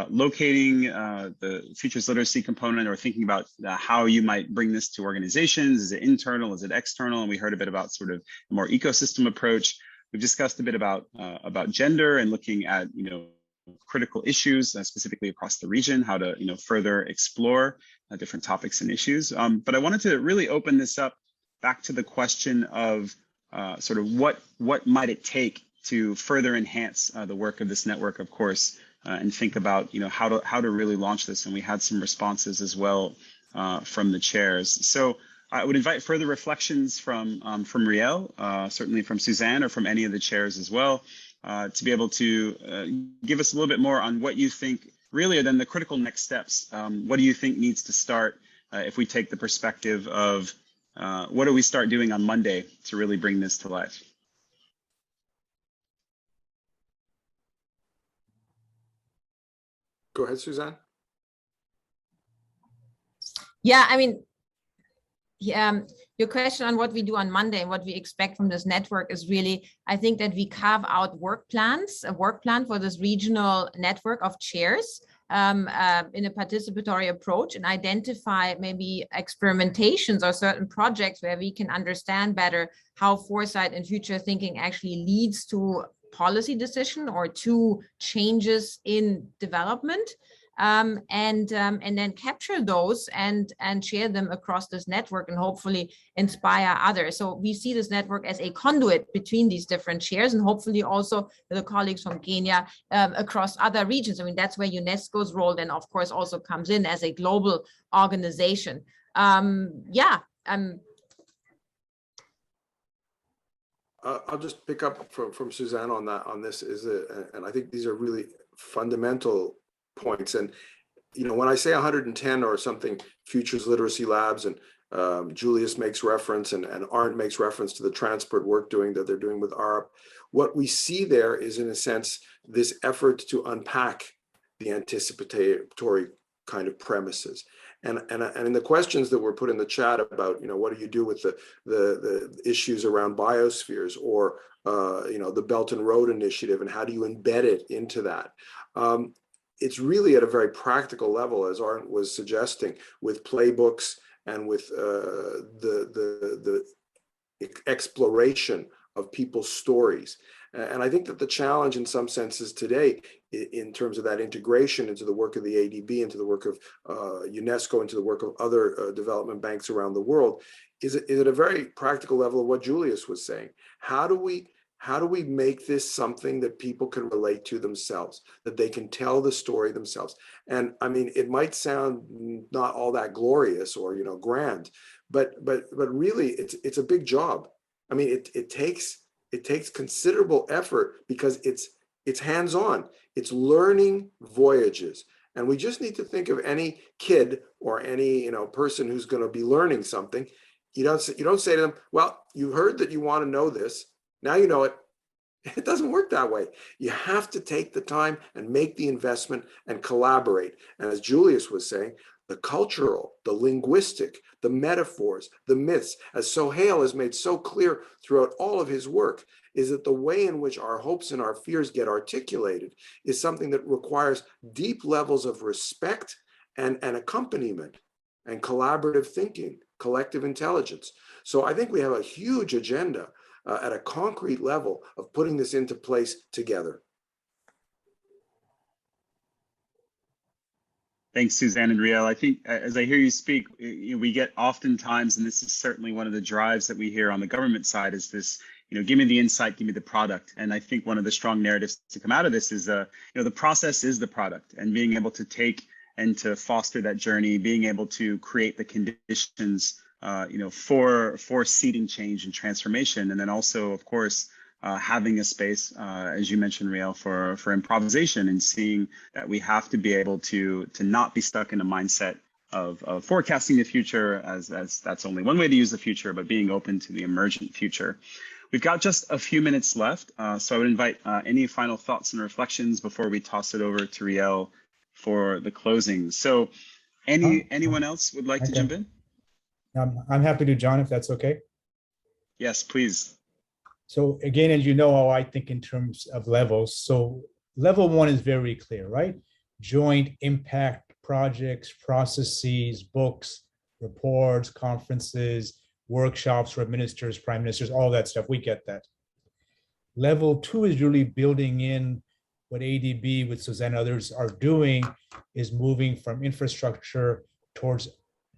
Speaker 3: locating the futures literacy component, or thinking about how you might bring this to organizations. Is it internal? Is it external? And we heard a bit about sort of a more ecosystem approach. We've discussed a bit about gender and looking at critical issues specifically across the region, how to further explore different topics and issues. But I wanted to really open this up back to the question of sort of what might it take to further enhance the work of this network, of course, and think about how to really launch this. And we had some responses as well from the chairs. So I would invite further reflections from Riel, certainly from Suzanne, or from any of the chairs as well, to be able to give us a little bit more on what you think really are then the critical next steps. What do you think needs to start if we take the perspective of what do we start doing on Monday to really bring this to life?
Speaker 11: Go ahead, Suzanne.
Speaker 1: Yeah, I mean, your question on what we do on Monday and what we expect from this network is really, I think that we carve out work plans, a work plan for this regional network of chairs in a participatory approach, and identify maybe experimentations or certain projects where we can understand better how foresight and future thinking actually leads to policy decision or to changes in development. And then capture those and share them across this network and hopefully inspire others. So we see this network as a conduit between these different chairs, and hopefully also the colleagues from Kenya across other regions. I mean, that's where UNESCO's role then, of course, also comes in as a global organization.
Speaker 11: I'll just pick up from Suzanne on this, and I think these are really fundamental points. And when I say 110 or something futures literacy labs, and Julius makes reference and Arndt makes reference to the transport work that they're doing with ARP, what we see there is, in a sense, this effort to unpack the anticipatory kind of premises. And in the questions that were put in the chat about, what do you do with the issues around biospheres or, the Belt and Road Initiative, and how do you embed it into that? It's really at a very practical level, as Arndt was suggesting, with playbooks and with the exploration of people's stories. And I think that the challenge in some senses today, in terms of that integration into the work of the ADB, into the work of UNESCO, into the work of other development banks around the world, is at a very practical level of what Julius was saying. How do we make this something that people can relate to themselves, that they can tell the story themselves? And I mean, it might sound not all that glorious or, grand, but really it's a big job. I mean, it takes considerable effort because it's hands-on. It's learning voyages. And we just need to think of any kid or any person who's going to be learning something. You don't say to them, well, you heard that you want to know this. Now you know it. It doesn't work that way. You have to take the time and make the investment and collaborate. And as Julius was saying, the cultural, the linguistic, the metaphors, the myths, as Sohail has made so clear throughout all of his work, is that the way in which our hopes and our fears get articulated is something that requires deep levels of respect and accompaniment and collaborative thinking, collective intelligence. So I think we have a huge agenda at a concrete level of putting this into place together.
Speaker 3: Thanks, Suzanne and Riel. I think as I hear you speak, we get oftentimes, and this is certainly one of the drives that we hear on the government side, is this, give me the insight, give me the product. And I think one of the strong narratives to come out of this is, the process is the product, and being able to take and to foster that journey, being able to create the conditions, for seeding change and transformation. And then also, of course, having a space, as you mentioned, Riel, for improvisation, and seeing that we have to be able to not be stuck in a mindset of forecasting the future as that's only one way to use the future, but being open to the emergent future. We've got just a few minutes left, so I would invite any final thoughts and reflections before we toss it over to Riel for the closing. So anyone else would like to jump in?
Speaker 4: I'm happy to, John, if that's okay.
Speaker 3: Yes, please.
Speaker 4: So again, as you know, how I think in terms of levels. So level one is very clear, right? Joint impact projects, processes, books, reports, conferences, workshops for ministers, prime ministers, all that stuff. We get that. Level two is really building in what ADB with Suzanne and others are doing, is moving from infrastructure towards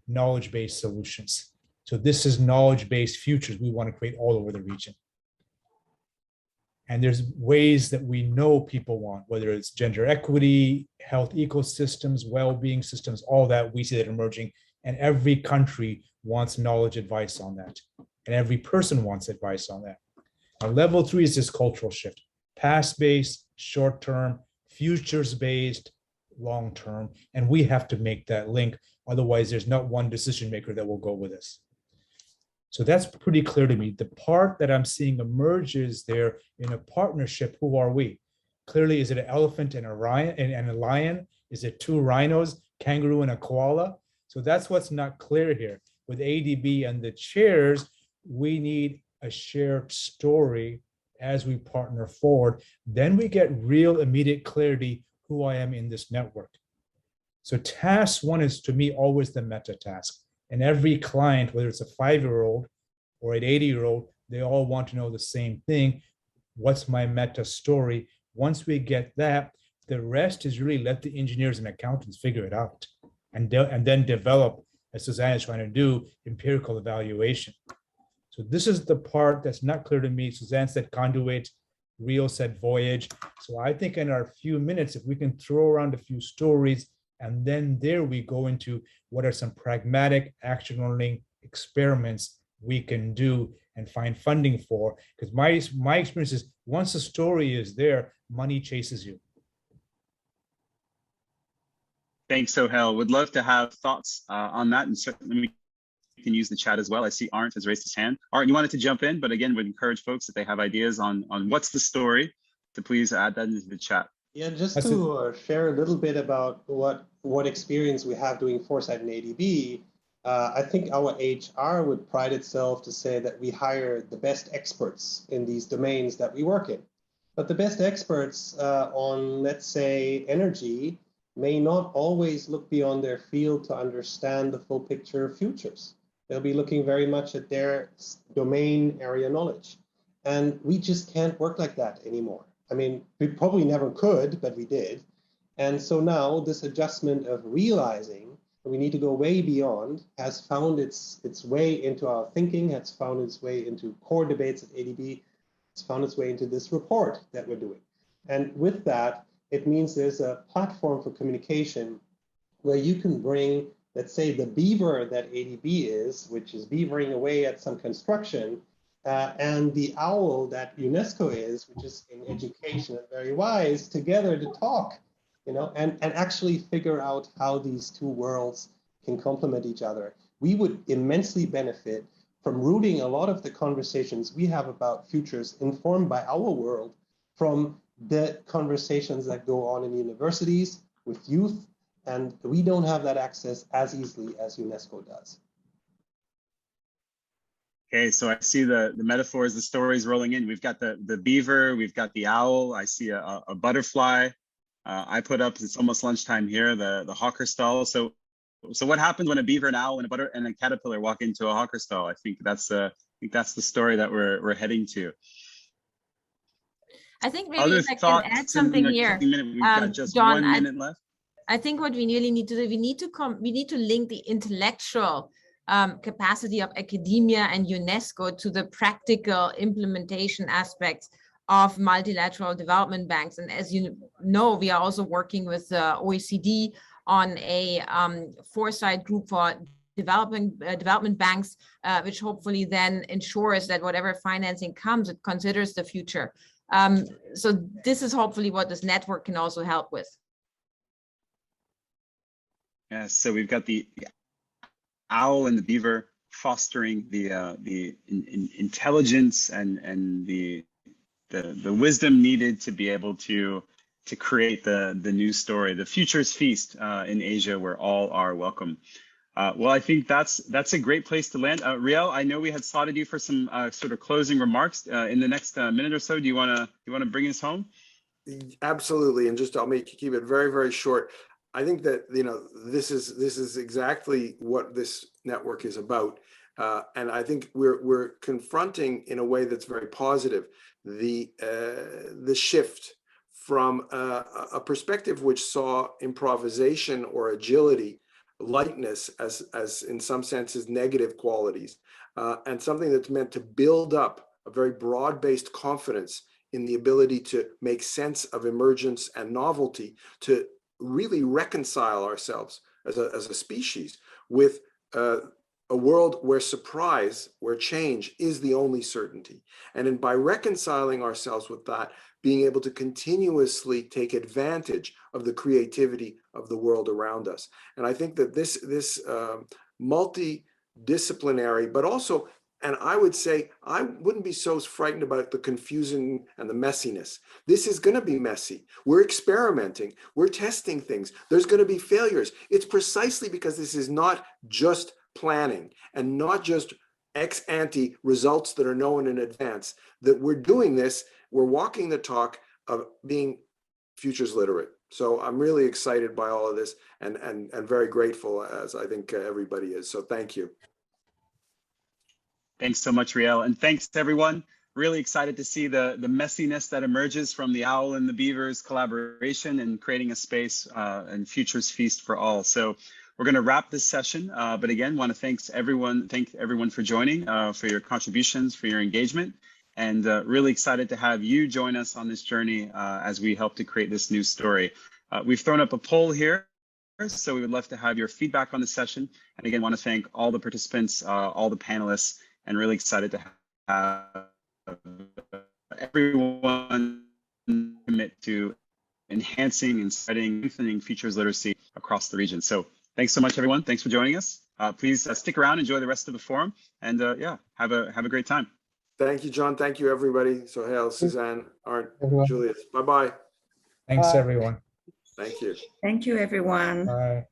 Speaker 4: knowledge-based solutions. So this is knowledge-based futures we want to create all over the region. And there's ways that we know people want, whether it's gender equity, health ecosystems, well-being systems, all that, we see that emerging. And every country wants knowledge advice on that. And every person wants advice on that. Now, level three is this cultural shift. Past-based, short-term, futures-based, long-term. And we have to make that link. Otherwise, there's not one decision maker that will go with us. So that's pretty clear to me. The part that I'm seeing emerges there in a partnership. Who are we? Clearly, is it an elephant and a lion? Is it two rhinos, kangaroo and a koala? So that's what's not clear here. With ADB and the chairs, we need a shared story as we partner forward. Then we get real immediate clarity who I am in this network. So task one is, to me, always the meta task. And every client, whether it's a 5-year-old or an 80-year-old, they all want to know the same thing. What's my meta story? Once we get that, the rest is really let the engineers and accountants figure it out, and then develop, as Suzanne is trying to do, empirical evaluation. So this is the part that's not clear to me. Suzanne said conduit, Rio said voyage. So I think in our few minutes, if we can throw around a few stories, and then there we go into what are some pragmatic action learning experiments we can do and find funding for. Because my experience is once the story is there, money chases you.
Speaker 3: Thanks, Sohail. Would love to have thoughts on that, and certainly we can use the chat as well. I see Arndt has raised his hand. Arndt, you wanted to jump in, but again, would encourage folks if they have ideas on what's the story to please add that into the chat.
Speaker 10: Yeah, just to share a little bit about what experience we have doing foresight in ADB, I think our HR would pride itself to say that we hire the best experts in these domains that we work in. But the best experts on, let's say, energy may not always look beyond their field to understand the full picture of futures. They'll be looking very much at their domain area knowledge. And we just can't work like that anymore. I mean, we probably never could, but we did. And so now this adjustment of realizing that we need to go way beyond has found its way into our thinking, has found its way into core debates at ADB, it's found its way into this report that we're doing. And with that, it means there's a platform for communication where you can bring, let's say, the beaver that ADB is, which is beavering away at some construction, and the owl that UNESCO is, which is in education and very wise, together to talk, and actually figure out how these two worlds can complement each other. We would immensely benefit from rooting a lot of the conversations we have about futures informed by our world from the conversations that go on in universities with youth, and we don't have that access as easily as UNESCO does.
Speaker 3: Okay, so I see the metaphors, the stories rolling in. We've got the beaver, we've got the owl, I see a butterfly. I put up, it's almost lunchtime here, the hawker stall. So what happens when a beaver, an owl, and a caterpillar walk into a hawker stall? I think that's the story that we're heading to.
Speaker 1: I think maybe if I can add something here,
Speaker 3: we've got just
Speaker 1: John,
Speaker 3: 1 minute left.
Speaker 1: I think what we really need to do, we need to link the intellectual capacity of academia and UNESCO to the practical implementation aspects of multilateral development banks. And as you know, we are also working with OECD on a foresight group for development banks, which hopefully then ensures that whatever financing comes, it considers the future. So this is hopefully what this network can also help with.
Speaker 3: Yeah, so we've got the owl and the beaver fostering the intelligence and the wisdom needed to be able to create the new story, the Futures Feast in Asia, where all are welcome. Well, I think that's a great place to land. Riel, I know we had slotted you for some sort of closing remarks in the next minute or so. Do you want to bring us home?
Speaker 11: Absolutely, and I'll keep it very, very short. I think that this is exactly what this network is about, and I think we're confronting in a way that's very positive the shift from a perspective which saw improvisation or agility, lightness as in some senses negative qualities, and something that's meant to build up a very broad-based confidence in the ability to make sense of emergence and novelty, to really reconcile ourselves as a species with a world where surprise, where change is the only certainty. And by reconciling ourselves with that, being able to continuously take advantage of the creativity of the world around us. And I think that this multidisciplinary, but also, and I would say, I wouldn't be so frightened about the confusion and the messiness. This is going to be messy. We're experimenting. We're testing things. There's going to be failures. It's precisely because this is not just planning and not just ex ante results that are known in advance, that we're doing this. We're walking the talk of being futures literate. So I'm really excited by all of this and very grateful, as I think everybody is. So thank you.
Speaker 3: Thanks so much, Riel. And thanks to everyone. Really excited to see the messiness that emerges from the owl and the beaver's collaboration and creating a space and futures feast for all. So we're going to wrap this session. But again, want to thank everyone for joining, for your contributions, for your engagement. And really excited to have you join us on this journey as we help to create this new story. We've thrown up a poll here, so we would love to have your feedback on the session. And again, want to thank all the participants, all the panelists, and really excited to have everyone commit to enhancing and spreading, strengthening futures literacy across the region. So thanks so much, everyone. Thanks for joining us. Please stick around, enjoy the rest of the forum, and yeah, have a great time.
Speaker 11: Thank you, John. Thank you, everybody. Sohail, Suzanne, Art, Julius. Bye-bye.
Speaker 4: Thanks, everyone.
Speaker 11: Thank you.
Speaker 13: Thank you, everyone.
Speaker 4: Bye.